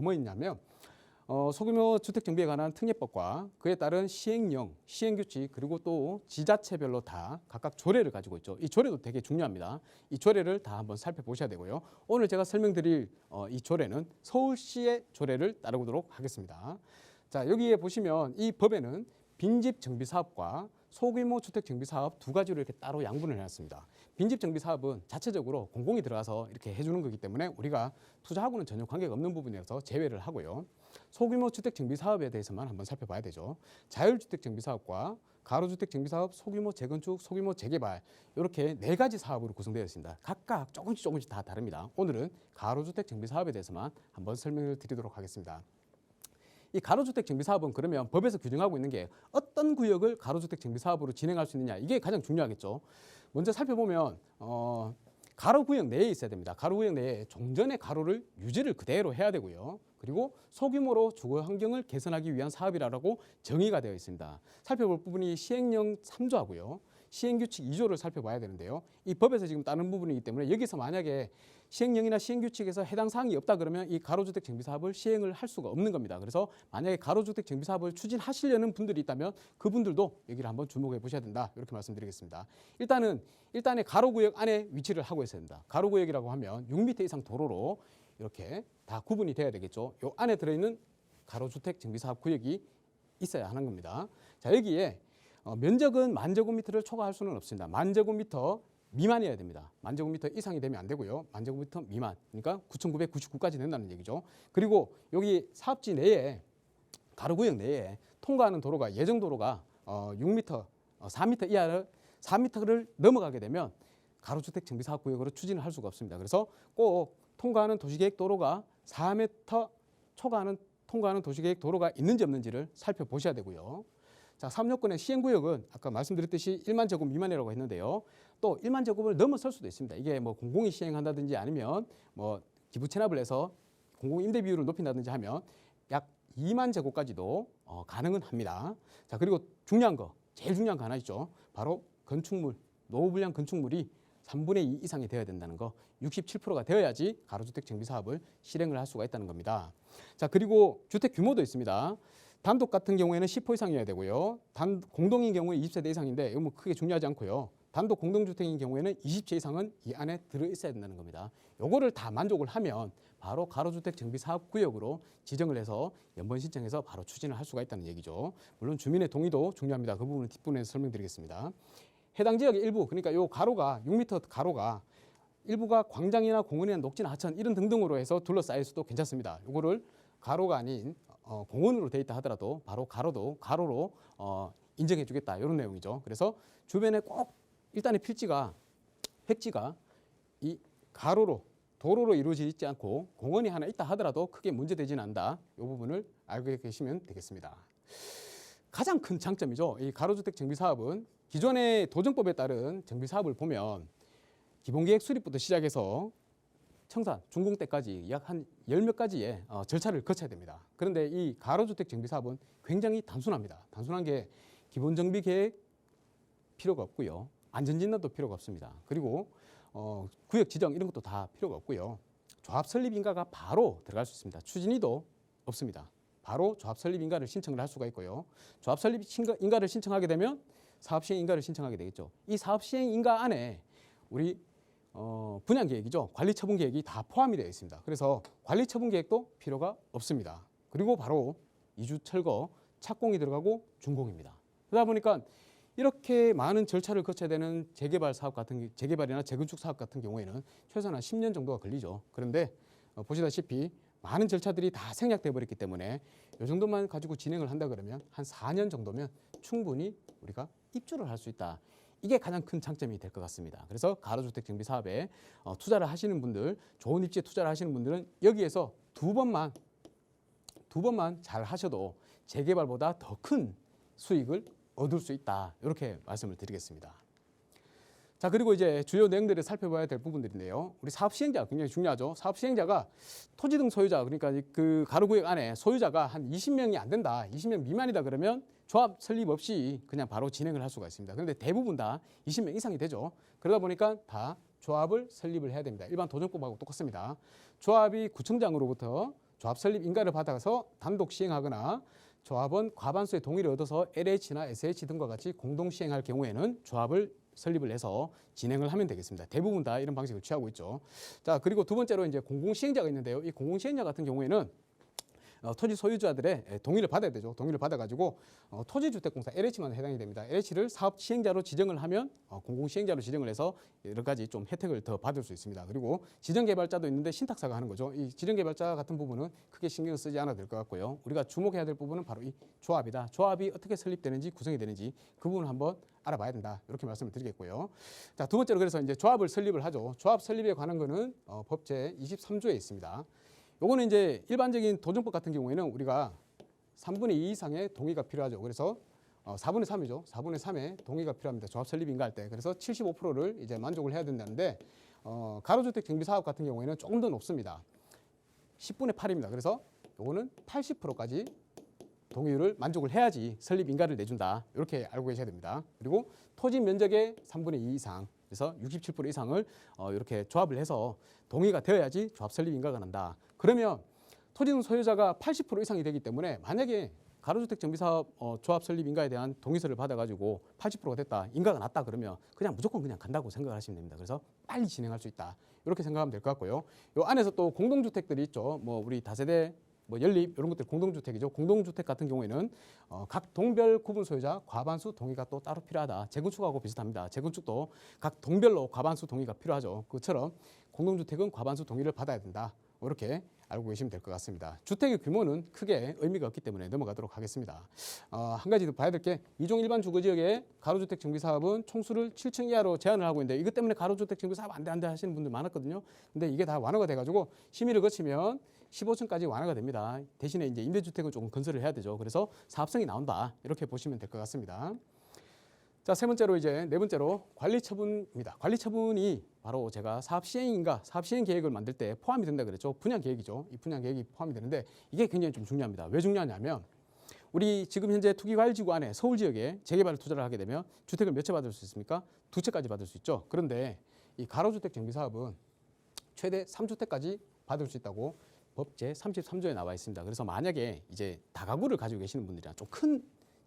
B: 소규모 주택 정비에 관한 특례법과 그에 따른 시행령, 시행규칙, 그리고 또 지자체별로 다 각각 조례를 가지고 있죠. 이 조례도 되게 중요합니다. 이 조례를 다 한번 살펴보셔야 되고요. 오늘 제가 설명드릴 이 조례는 서울시의 조례를 따르도록 하겠습니다. 자, 여기에 보시면 이 법에는 빈집 정비 사업과 소규모 주택 정비 사업 두 가지로 이렇게 따로 양분을 해놨습니다. 빈집 정비 사업은 자체적으로 공공이 들어가서 이렇게 해주는 거기 때문에 우리가 투자하고는 전혀 관계가 없는 부분에서 제외를 하고요. 소규모 주택 정비 사업에 대해서만 한번 살펴봐야 되죠. 자율주택 정비 사업과 가로주택 정비 사업, 소규모 재건축, 소규모 재개발, 이렇게 네 가지 사업으로 구성되어 있습니다. 각각 조금씩 다 다릅니다. 오늘은 가로주택 정비 사업에 대해서만 한번 설명을 드리도록 하겠습니다. 이 가로주택 정비 사업은 그러면 법에서 규정하고 있는 게 어떤 구역을 가로주택 정비 사업으로 진행할 수 있느냐, 이게 가장 중요하겠죠. 먼저 살펴보면 가로구역 내에 있어야 됩니다. 가로구역 내에 종전의 가로를 유지를 그대로 해야 되고요. 그리고 소규모로 주거 환경을 개선하기 위한 사업이라고 정의가 되어 있습니다. 살펴볼 부분이 시행령 3조하고요. 시행규칙 2조를 살펴봐야 되는데요. 이 법에서 지금 따른 부분이기 때문에 여기서 만약에 시행령이나 시행규칙에서 해당 사항이 없다 그러면 이 가로주택 정비사업을 시행을 할 수가 없는 겁니다. 그래서 만약에 가로주택 정비사업을 추진하시려는 분들이 있다면 그분들도 여기를 한번 주목해 보셔야 된다, 이렇게 말씀드리겠습니다. 일단의 가로구역 안에 위치를 하고 있어야 된다. 가로구역이라고 하면 6m 이상 도로로 이렇게 다 구분이 돼야 되겠죠. 이 안에 들어있는 가로주택 정비사업 구역이 있어야 하는 겁니다. 자, 여기에 면적은 10,000제곱미터를 초과할 수는 없습니다. 10,000제곱미터 미만이어야 됩니다. 10,000제곱미터 이상이 되면 안 되고요. 10,000제곱미터 미만, 그러니까 9,999까지 된다는 얘기죠. 그리고 여기 사업지 내에, 가로구역 내에 통과하는 도로가, 예정도로가 6m, 4m 이하를, 4m를 넘어가게 되면 가로주택 정비사업구역으로 추진을 할 수가 없습니다. 그래서 꼭 통과하는 도시계획 도로가 4m 통과하는 도시계획 도로가 있는지 없는지를 살펴보셔야 되고요. 자, 사업요건의 시행구역은 아까 말씀드렸듯이 1만 제곱 미만이라고 했는데요. 또 1만 제곱을 넘어설 수도 있습니다. 이게 뭐 공공이 시행한다든지 아니면 뭐 기부 체납을 해서 공공 임대 비율을 높인다든지 하면 약 2만 제곱까지도 가능은 합니다. 자, 그리고 중요한 거, 제일 중요한 거 하나 있죠. 바로 건축물, 노후 불량 건축물이 3분의 2 이상이 되어야 된다는 거, 67%가 되어야지 가로주택 정비 사업을 실행을 할 수가 있다는 겁니다. 자, 그리고 주택 규모도 있습니다. 단독 같은 경우에는 10호 이상이어야 되고요. 공동인 경우에 20세대 이상인데 이거 뭐 크게 중요하지 않고요. 단독 공동주택인 경우에는 20채 이상은 이 안에 들어있어야 된다는 겁니다. 요거를 다 만족을 하면 바로 가로주택 정비사업구역으로 지정을 해서 연번 신청해서 바로 추진을 할 수가 있다는 얘기죠. 물론 주민의 동의도 중요합니다. 그 부분은 뒷부분에서 설명드리겠습니다. 해당 지역의 일부, 그러니까 요 가로가 6m 가로가 일부가 광장이나 공원이나 녹지나 하천 이런 등등으로 해서 둘러싸일 수도 괜찮습니다. 요거를 가로가 아닌 공원으로 돼 있다 하더라도 바로 가로로 인정해 주겠다 이런 내용이죠. 그래서 주변에 꼭 일단의 획지가 이 가로로 도로로 이루어지지 있지 않고 공원이 하나 있다 하더라도 크게 문제되지는 않는다. 이 부분을 알고 계시면 되겠습니다. 가장 큰 장점이죠. 이 가로주택 정비사업은 기존의 도정법에 따른 정비사업을 보면 기본계획 수립부터 시작해서 청산, 준공 때까지 약 한 10몇 가지의 절차를 거쳐야 됩니다. 그런데 이 가로주택 정비사업은 굉장히 단순합니다. 단순한 게 기본정비계획 필요가 없고요. 안전진단도 필요가 없습니다. 그리고 구역 지정 이런 것도 다 필요가 없고요. 조합 설립 인가가 바로 들어갈 수 있습니다. 추진위도 없습니다. 바로 조합 설립 인가를 신청을 할 수가 있고요. 조합 설립 인가를 신청하게 되면 사업 시행 인가를 신청하게 되겠죠. 이 사업 시행 인가 안에 우리 분양 계획이죠. 관리 처분 계획이 다 포함이 되어 있습니다. 그래서 관리 처분 계획도 필요가 없습니다. 그리고 바로 이주 철거, 착공이 들어가고 준공입니다. 그러다 보니까 이렇게 많은 절차를 거쳐야 되는 재개발이나 재건축 사업 같은 경우에는 최소한 10년 정도가 걸리죠. 그런데 보시다시피 많은 절차들이 다 생략돼 버렸기 때문에 이 정도만 가지고 진행을 한다 그러면 한 4년 정도면 충분히 우리가 입주를 할 수 있다. 이게 가장 큰 장점이 될 것 같습니다. 그래서 가로주택 정비 사업에 투자를 하시는 분들, 좋은 입지에 투자를 하시는 분들은 여기에서 두 번만 잘 하셔도 재개발보다 더 큰 수익을 얻을 수 있다. 이렇게 말씀을 드리겠습니다. 자, 그리고 이제 주요 내용들을 살펴봐야 될 부분들인데요. 우리 사업 시행자 굉장히 중요하죠. 사업 시행자가 토지 등 소유자, 그러니까 그 가로구역 안에 소유자가 한 20명이 안 된다, 20명 미만이다 그러면 조합 설립 없이 그냥 바로 진행을 할 수가 있습니다. 그런데 대부분 다 20명 이상이 되죠. 그러다 보니까 다 조합을 설립을 해야 됩니다. 일반 도정법하고 똑같습니다. 조합이 구청장으로부터 조합 설립 인가를 받아서 단독 시행하거나 조합원 과반수의 동의를 얻어서 LH나 SH 등과 같이 공동 시행할 경우에는 조합을 설립을 해서 진행을 하면 되겠습니다. 대부분 다 이런 방식을 취하고 있죠. 자, 그리고 두 번째로 이제 공공시행자가 있는데요. 이 공공시행자 같은 경우에는 토지 소유자들의 동의를 받아야 되죠. 동의를 받아가지고 토지주택공사 LH만 해당이 됩니다. LH를 사업 시행자로 지정을 하면 공공시행자로 지정을 해서 여러 가지 좀 혜택을 더 받을 수 있습니다. 그리고 지정개발자도 있는데 신탁사가 하는 거죠. 이 지정개발자 같은 부분은 크게 신경 쓰지 않아도 될 것 같고요. 우리가 주목해야 될 부분은 바로 이 조합이다. 조합이 어떻게 설립되는지 구성이 되는지 그 부분을 한번 알아봐야 된다. 이렇게 말씀을 드리겠고요. 자, 두 번째로 그래서 이제 조합을 설립을 하죠. 조합 설립에 관한 거는 법제 23조에 있습니다. 요거는 이제 일반적인 도정법 같은 경우에는 우리가 3분의 2 이상의 동의가 필요하죠. 그래서 4분의 3이죠. 4분의 3의 동의가 필요합니다. 조합 설립 인가할 때. 그래서 75%를 이제 만족을 해야 된다는데 가로주택 정비 사업 같은 경우에는 조금 더 높습니다. 10분의 8입니다. 그래서 요거는 80%까지 동의율을 만족을 해야지 설립 인가를 내준다. 이렇게 알고 계셔야 됩니다. 그리고 토지 면적의 3분의 2 이상, 그래서 67% 이상을 이렇게 조합을 해서 동의가 되어야지 조합 설립 인가가 난다. 그러면 토지 등 소유자가 80% 이상이 되기 때문에 만약에 가로주택 정비사업 조합 설립 인가에 대한 동의서를 받아가지고 80%가 됐다, 인가가 났다 그러면 그냥 무조건 그냥 간다고 생각하시면 됩니다. 그래서 빨리 진행할 수 있다. 이렇게 생각하면 될 것 같고요. 요 안에서 또 공동주택들이 있죠. 뭐 우리 다세대 연립 이런 것들 공동주택이죠. 공동주택 같은 경우에는 각 동별 구분 소유자 과반수 동의가 또 따로 필요하다. 재건축하고 비슷합니다. 재건축도 각 동별로 과반수 동의가 필요하죠. 그처럼 공동주택은 과반수 동의를 받아야 된다. 이렇게 알고 계시면 될 것 같습니다. 주택의 규모는 크게 의미가 없기 때문에 넘어가도록 하겠습니다. 한 가지 더 봐야 될 게 2종 일반 주거지역의 가로주택 정비사업은 총수를 7층 이하로 제한을 하고 있는데 이것 때문에 가로주택 정비사업 안 돼 하시는 분들 많았거든요. 근데 이게 다 완화가 돼가지고 심의를 거치면 15층까지 완화가 됩니다. 대신에 이제 임대주택은 조금 건설을 해야 되죠. 그래서 사업성이 나온다. 이렇게 보시면 될 것 같습니다. 자, 세 번째로 이제 네 번째로 관리처분입니다. 관리처분이 바로 제가 사업 시행인가 사업 시행 계획을 만들 때 포함이 된다 그랬죠. 분양 계획이죠. 이 분양 계획이 포함이 되는데 이게 굉장히 좀 중요합니다. 왜 중요하냐면 우리 지금 현재 투기과열지구 안에 서울 지역에 재개발을 투자를 하게 되면 주택을 몇 채 받을 수 있습니까? 2채까지 받을 수 있죠. 그런데 이 가로주택 정비사업은 최대 3주택까지 받을 수 있다고 법제 33조에 나와 있습니다. 그래서 만약에 이제 다가구를 가지고 계시는 분들이나 좀 큰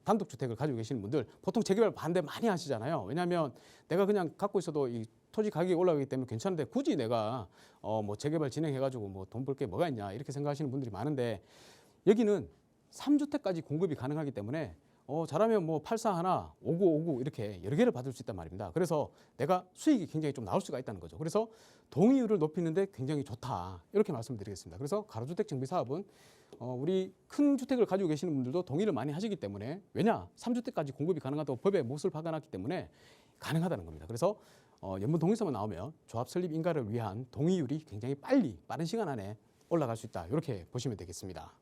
B: 단독주택을 가지고 계시는 분들 보통 재개발 반대 많이 하시잖아요. 왜냐하면 내가 그냥 갖고 있어도 이 토지 가격이 올라가기 때문에 괜찮은데 굳이 내가 뭐 재개발 진행해가지고 뭐 돈 벌 게 뭐가 있냐 이렇게 생각하시는 분들이 많은데 여기는 3주택까지 공급이 가능하기 때문에 잘하면 뭐 84 5959 이렇게 여러 개를 받을 수 있단 말입니다. 그래서 내가 수익이 굉장히 좀 나올 수가 있다는 거죠. 그래서 동의율을 높이는데 굉장히 좋다 이렇게 말씀드리겠습니다. 그래서 가로주택 정비 사업은 우리 큰 주택을 가지고 계시는 분들도 동의를 많이 하시기 때문에 왜냐 3주택까지 공급이 가능하다고 법에 못을 박아놨기 때문에 가능하다는 겁니다. 그래서 연문 동의서만 나오면 조합 설립 인가를 위한 동의율이 굉장히 빠른 시간 안에 올라갈 수 있다 이렇게 보시면 되겠습니다.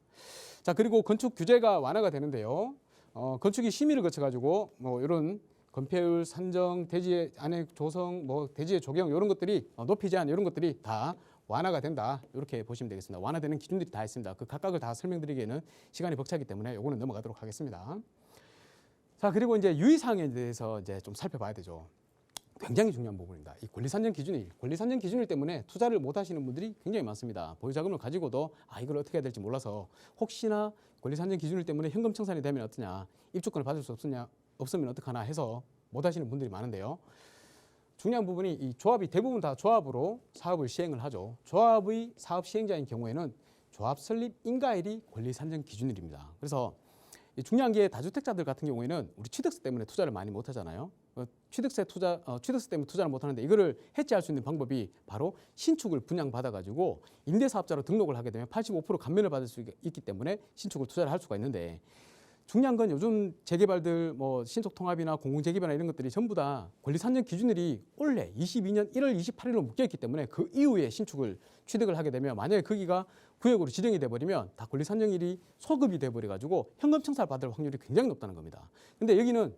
B: 자 그리고 건축 규제가 완화가 되는데요. 건축이 심의를 거쳐가지고 뭐 이런 건폐율 산정, 대지의 안에 조성, 뭐 대지의 조경 이런 것들이 높이 제한 이런 것들이 다 완화가 된다 이렇게 보시면 되겠습니다. 완화되는 기준들이 다 있습니다. 그 각각을 다 설명드리기에는 시간이 벅차기 때문에 요거는 넘어가도록 하겠습니다. 자 그리고 이제 유의사항에 대해서 이제 좀 살펴봐야 되죠. 굉장히 중요한 부분입니다. 이 권리산정 기준일 때문에 투자를 못 하시는 분들이 굉장히 많습니다. 보유자금을 가지고도 이걸 어떻게 해야 될지 몰라서 혹시나 권리산정 기준일 때문에 현금 청산이 되면 어떠냐, 입주권을 받을 수 없으면 어떡하나 해서 못 하시는 분들이 많은데요. 중요한 부분이 이 조합이 대부분 다 조합으로 사업을 시행을 하죠. 조합의 사업 시행자인 경우에는 조합 설립 인가일이 권리산정 기준일입니다. 그래서 중요한 게 다주택자들 같은 경우에는 우리 취득세 때문에 투자를 많이 못 하잖아요. 취득세 때문에 투자를 못 하는데 이거를 해지할 수 있는 방법이 바로 신축을 분양받아 가지고 임대사업자로 등록을 하게 되면 85% 감면을 받을 수 있기 때문에 신축을 투자를 할 수가 있는데 중요한 건 요즘 재개발들 뭐 신속통합이나 공공재개발이나 이런 것들이 전부 다 권리산정 기준일이 올해 22년 1월 28일로 묶여있기 때문에 그 이후에 신축을 취득을 하게 되면 만약에 거기가 구역으로 지정이 돼버리면 다 권리산정일이 소급이 돼버려가지고 현금 청사를 받을 확률이 굉장히 높다는 겁니다. 근데 여기는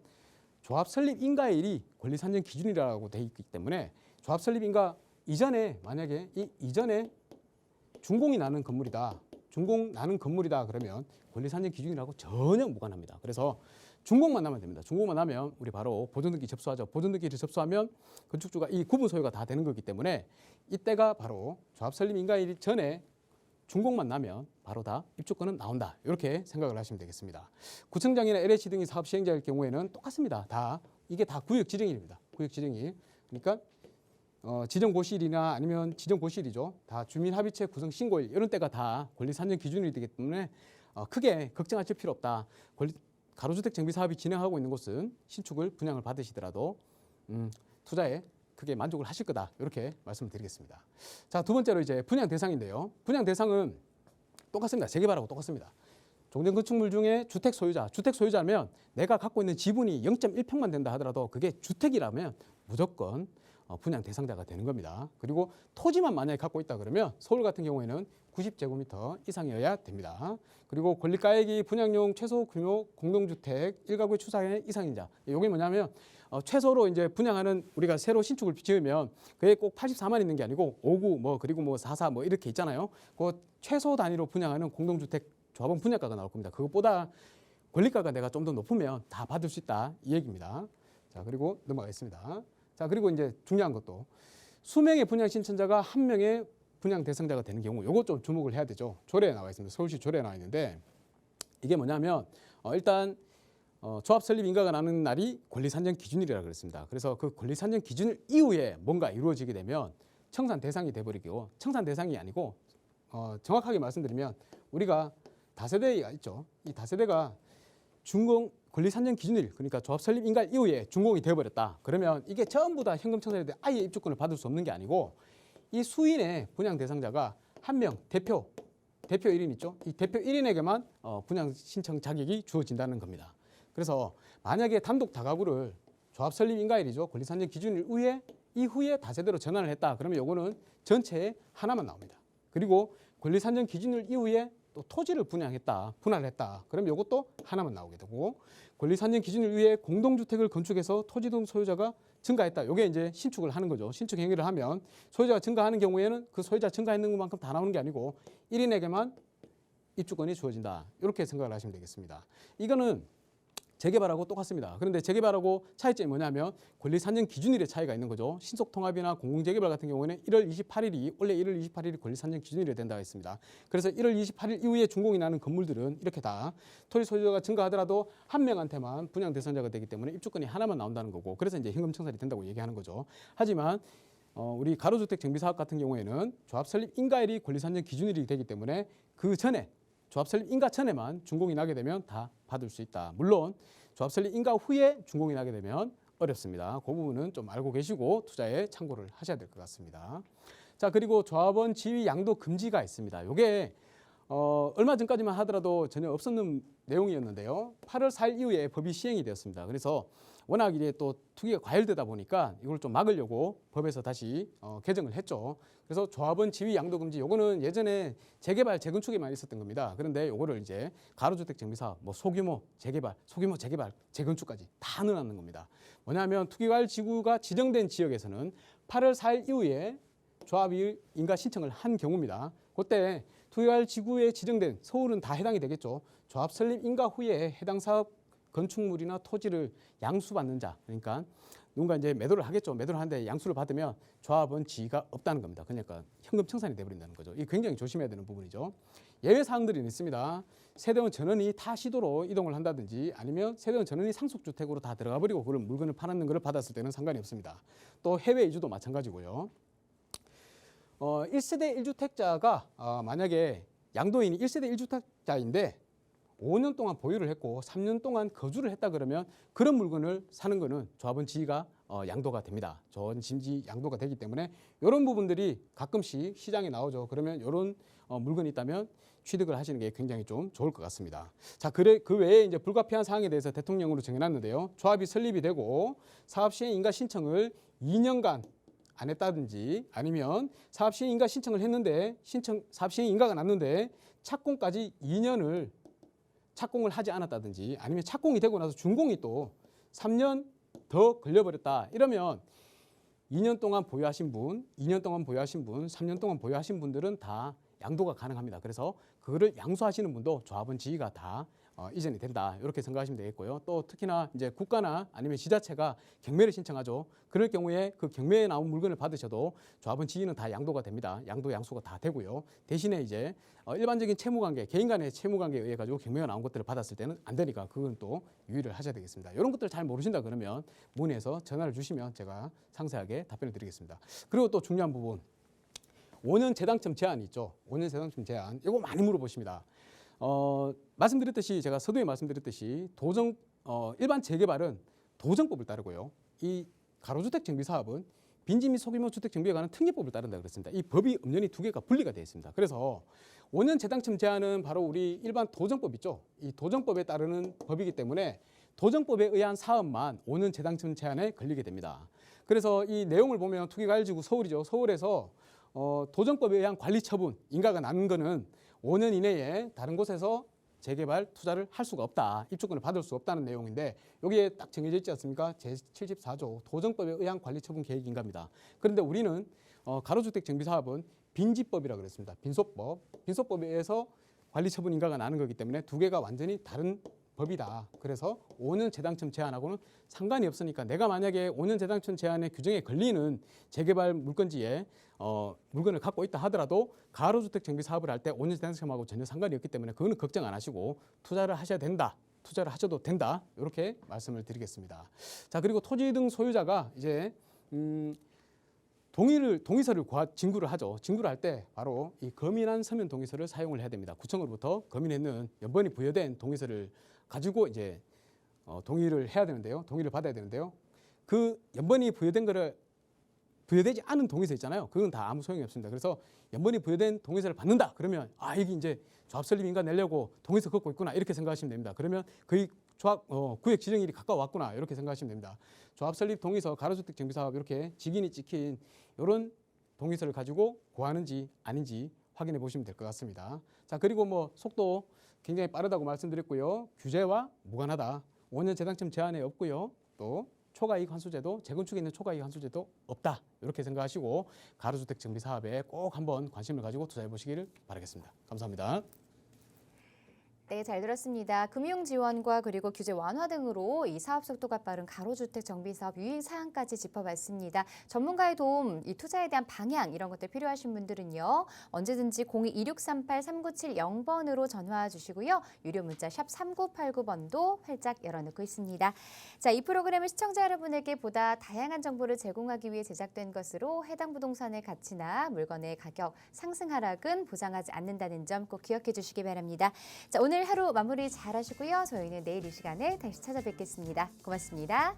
B: 조합 설립 인가일이 권리산정 기준이라고 돼 있기 때문에 조합 설립 인가 이전에 만약에 이전에 준공이 나는 건물이다. 그러면 권리산정 기준이라고 전혀 무관합니다. 그래서 준공만 나면 됩니다. 준공만 나면 우리 바로 보존등기 접수하죠. 보존등기를 접수하면 건축주가 이 구분 소유가 다 되는 거기 때문에 이때가 바로 조합 설립 인가일 전에 준공만 나면 바로 다 입주권은 나온다. 이렇게 생각을 하시면 되겠습니다. 구청장이나 LH 등이 사업 시행자일 경우에는 똑같습니다. 이게 다 구역 지정일입니다. 구역 지정일. 그러니까 지정 고시일이나 아니면 지정 고시일이죠. 다 주민합의체 구성 신고일 이런 때가 다 권리산정 기준일이 되기 때문에 크게 걱정하실 필요 없다. 가로주택 정비 사업이 진행하고 있는 곳은 신축을 분양을 받으시더라도 투자에 크게 만족을 하실 거다. 이렇게 말씀을 드리겠습니다. 자, 두 번째로 이제 분양 대상인데요. 분양 대상은 똑같습니다. 재개발하고 똑같습니다. 종전 건축물 중에 주택 소유자면 내가 갖고 있는 지분이 0.1평만 된다 하더라도 그게 주택이라면 무조건 분양 대상자가 되는 겁니다. 그리고 토지만 만약에 갖고 있다 그러면 서울 같은 경우에는 90제곱미터 이상이어야 됩니다. 그리고 권리가액이 분양용 최소 규모 공동주택 1가구의 추사의 이상인자. 이게 뭐냐면 최소로 이제 분양하는 우리가 새로 신축을 지으면 그게 꼭 84만 있는 게 아니고 59 그리고 44 이렇게 있잖아요. 그 최소 단위로 분양하는 공동주택 조합원 분양가가 나올 겁니다. 그것보다 권리가가 내가 좀 더 높으면 다 받을 수 있다 이 얘기입니다. 자 그리고 넘어가겠습니다. 자 그리고 이제 중요한 것도 수명의 분양 신청자가 한 명의 분양 대상자가 되는 경우 이것 좀 주목을 해야 되죠. 조례에 나와 있습니다. 서울시 조례에 나와 있는데 이게 뭐냐면 일단 조합 설립 인가가 나는 날이 권리산정 기준일이라고 그랬습니다. 그래서 그 권리산정 기준일 이후에 뭔가 이루어지게 되면 청산 대상이 돼버리고 청산 대상이 아니고 정확하게 말씀드리면 우리가 다세대가 있죠. 이 다세대가 준공 권리산정 기준일 그러니까 조합 설립 인가 이후에 준공이 되어버렸다. 그러면 이게 전부 다 현금 청산이 돼 아예 입주권을 받을 수 없는 게 아니고 이 수인의 분양 대상자가 한 명 대표 1인 있죠. 이 대표 1인에게만 분양 신청 자격이 주어진다는 겁니다. 그래서 만약에 단독 다가구를 조합 설립 인가일이죠. 권리산정 기준일 이후에 다세대로 전환을 했다. 그러면 요거는 전체에 하나만 나옵니다. 그리고 권리산정 기준일 이후에 또 토지를 분할을 했다. 그럼 이것도 하나만 나오게 되고 권리산정 기준일 이후에 공동주택을 건축해서 토지 등 소유자가 증가했다. 이게 이제 신축을 하는 거죠. 신축 행위를 하면 소유자가 증가하는 경우에는 그 소유자 증가했는 것만큼 다 나오는 게 아니고 1인에게만 입주권이 주어진다. 이렇게 생각을 하시면 되겠습니다. 이거는 재개발하고 똑같습니다. 그런데 재개발하고 차이점이 뭐냐면 권리 산정 기준일의 차이가 있는 거죠. 신속통합이나 공공재개발 같은 경우에는 1월 28일이 원래 1월 28일이 권리 산정 기준일이 된다고 했습니다. 그래서 1월 28일 이후에 준공이 나는 건물들은 이렇게 다 토지 소유자가 증가하더라도 한 명한테만 분양 대상자가 되기 때문에 입주권이 하나만 나온다는 거고, 그래서 이제 현금 청산이 된다고 얘기하는 거죠. 하지만 우리 가로주택 정비사업 같은 경우에는 조합 설립 인가일이 권리 산정 기준일이 되기 때문에 그 전에 조합 설립 인가 전에만 준공이 나게 되면 다 받을 수 있다. 물론 조합 설립 인가 후에 준공이 나게 되면 어렵습니다. 그 부분은 좀 알고 계시고 투자에 참고를 하셔야 될 것 같습니다. 자, 그리고 조합원 지위 양도 금지가 있습니다. 이게 얼마 전까지만 하더라도 전혀 없었는 내용이었는데요. 8월 4일 이후에 법이 시행이 되었습니다. 그래서 워낙 이제 또 투기가 과열되다 보니까 이걸 좀 막으려고 법에서 다시 개정을 했죠. 그래서 조합원 지위 양도 금지, 요거는 예전에 재개발, 재건축에만 있었던 겁니다. 그런데 요거를 이제 가로주택 정비사업, 뭐 소규모 재개발, 재건축까지 다 늘어나는 겁니다. 뭐냐면 투기과열 지구가 지정된 지역에서는 8월 4일 이후에 조합이 인가 신청을 한 경우입니다. 그때 투기과열 지구에 지정된 서울은 다 해당이 되겠죠. 조합 설립 인가 후에 해당 사업 건축물이나 토지를 양수받는 자, 그러니까 누군가 이제 매도를 하겠죠. 매도를 하는데 양수를 받으면 조합은 지위가 없다는 겁니다. 그러니까 현금 청산이 돼버린다는 거죠. 이게 굉장히 조심해야 되는 부분이죠. 예외 사항들이 있습니다. 세대원 전원이 타시도로 이동을 한다든지 아니면 세대원 전원이 상속주택으로 다 들어가 버리고 그런 물건을 팔았는 것을 받았을 때는 상관이 없습니다. 또 해외 이주도 마찬가지고요. 1세대 1주택자가 만약에 양도인이 1세대 1주택자인데 5년 동안 보유를 했고 3년 동안 거주를 했다 그러면 그런 물건을 사는 거는 조합원 지위가 양도가 됩니다. 조합원 지위 양도가 되기 때문에 이런 부분들이 가끔씩 시장에 나오죠. 그러면 이런 물건이 있다면 취득을 하시는 게 굉장히 좀 좋을 것 같습니다. 자, 그 외에 이제 불가피한 사항에 대해서 대통령으로 정해놨는데요. 조합이 설립이 되고 사업 시행 인가 신청을 2년간 안 했다든지 아니면 사업 시행 인가 신청을 했는데 사업 시행 인가가 났는데 착공까지 2년을 착공을 하지 않았다든지 아니면 착공이 되고 나서 준공이 또 3년 더 걸려버렸다. 이러면 2년 동안 보유하신 분, 2년 동안 보유하신 분, 3년 동안 보유하신 분들은 다 양도가 가능합니다. 그래서 그거를 양수하시는 분도 조합원 지위가 다 이전이 된다. 이렇게 생각하시면 되겠고요. 또 특히나 이제 국가나 아니면 지자체가 경매를 신청하죠. 그럴 경우에 그 경매에 나온 물건을 받으셔도 조합원 지위는 다 양도가 됩니다. 양도 양수가 다 되고요. 대신에 이제 일반적인 채무관계, 개인 간의 채무관계에 의해 가지고 경매가 나온 것들을 받았을 때는 안 되니까 그건 또 유의를 하셔야 되겠습니다. 이런 것들 잘 모르신다 그러면 문의해서 전화를 주시면 제가 상세하게 답변을 드리겠습니다. 그리고 또 중요한 부분, 5년 재당첨 제한이 있죠. 5년 재당첨 제한. 이거 많이 물어보십니다. 말씀드렸듯이 제가 서두에 말씀드렸듯이 일반 재개발은 도정법을 따르고요. 이 가로주택 정비 사업은 빈지 및 소규모 주택 정비에 관한 특례법을 따른다고 그랬습니다. 이 법이 엄연히 두 개가 분리가 되어 있습니다. 그래서 5년 재당첨 제한은 바로 우리 일반 도정법 있죠. 이 도정법에 따르는 법이기 때문에 도정법에 의한 사업만 5년 재당첨 제한에 걸리게 됩니다. 그래서 이 내용을 보면 투기과열지구 서울이죠. 서울에서 도정법에 의한 관리 처분, 인가가 나는 거는 5년 이내에 다른 곳에서 재개발 투자를 할 수가 없다. 입주권을 받을 수 없다는 내용인데 여기에 딱 정해져 있지 않습니까? 제74조 도정법에 의한 관리처분 계획인가입니다. 그런데 우리는 가로주택 정비사업은 빈지법이라고 그랬습니다. 빈소법에 의해서 관리처분 인가가 나는 거기 때문에 두 개가 완전히 다른 법이다. 그래서 5년 재당첨 제한하고는 상관이 없으니까 내가 만약에 5년 재당첨 제한의 규정에 걸리는 재개발 물건지에 물건을 갖고 있다 하더라도 가로주택 정비 사업을 할 때 5년 재당첨하고 전혀 상관이 없기 때문에 그거는 걱정 안 하시고 투자를 하셔야 된다. 투자를 하셔도 된다. 이렇게 말씀을 드리겠습니다. 자, 그리고 토지 등 소유자가 이제 동의서를 진구를 하죠. 진구를 할 때 바로 이 검인한 서면 동의서를 사용을 해야 됩니다. 구청으로부터 검인했는 연번이 부여된 동의서를 가지고 이제 동의를 해야 되는데요. 동의를 받아야 되는데요. 그 연번이 부여되지 않은 동의서 있잖아요. 그건 다 아무 소용이 없습니다. 그래서 연번이 부여된 동의서를 받는다. 그러면 이게 이제 조합 설립 인가 내려고 동의서 걷고 있구나 이렇게 생각하시면 됩니다. 그러면 거의 구역 지정일이 가까워왔구나 이렇게 생각하시면 됩니다. 조합 설립 동의서, 가로주택 정비사업 이렇게 직인이 찍힌 이런 동의서를 가지고 구하는지 아닌지 확인해 보시면 될 것 같습니다. 자, 그리고 뭐 속도 굉장히 빠르다고 말씀드렸고요. 규제와 무관하다. 5년 재당첨 제한에 없고요. 또 초과이익 환수제도, 재건축에 있는 초과이익 환수제도 없다. 이렇게 생각하시고 가로주택 정비 사업에 꼭 한번 관심을 가지고 투자해 보시기를 바라겠습니다. 감사합니다.
A: 네, 잘 들었습니다. 금융 지원과 그리고 규제 완화 등으로 이 사업 속도가 빠른 가로주택 정비 사업 유의 사항까지 짚어봤습니다. 전문가의 도움, 이 투자에 대한 방향 이런 것들 필요하신 분들은요. 언제든지 02-2638-3970번으로 전화 주시고요. 유료 문자 샵 3989번도 활짝 열어놓고 있습니다. 자, 이 프로그램은 시청자 여러분에게 보다 다양한 정보를 제공하기 위해 제작된 것으로 해당 부동산의 가치나 물건의 가격 상승 하락은 보장하지 않는다는 점 꼭 기억해 주시기 바랍니다. 자, 오늘 하루 마무리 잘 하시고요. 저희는 내일 이 시간에 다시 찾아뵙겠습니다. 고맙습니다.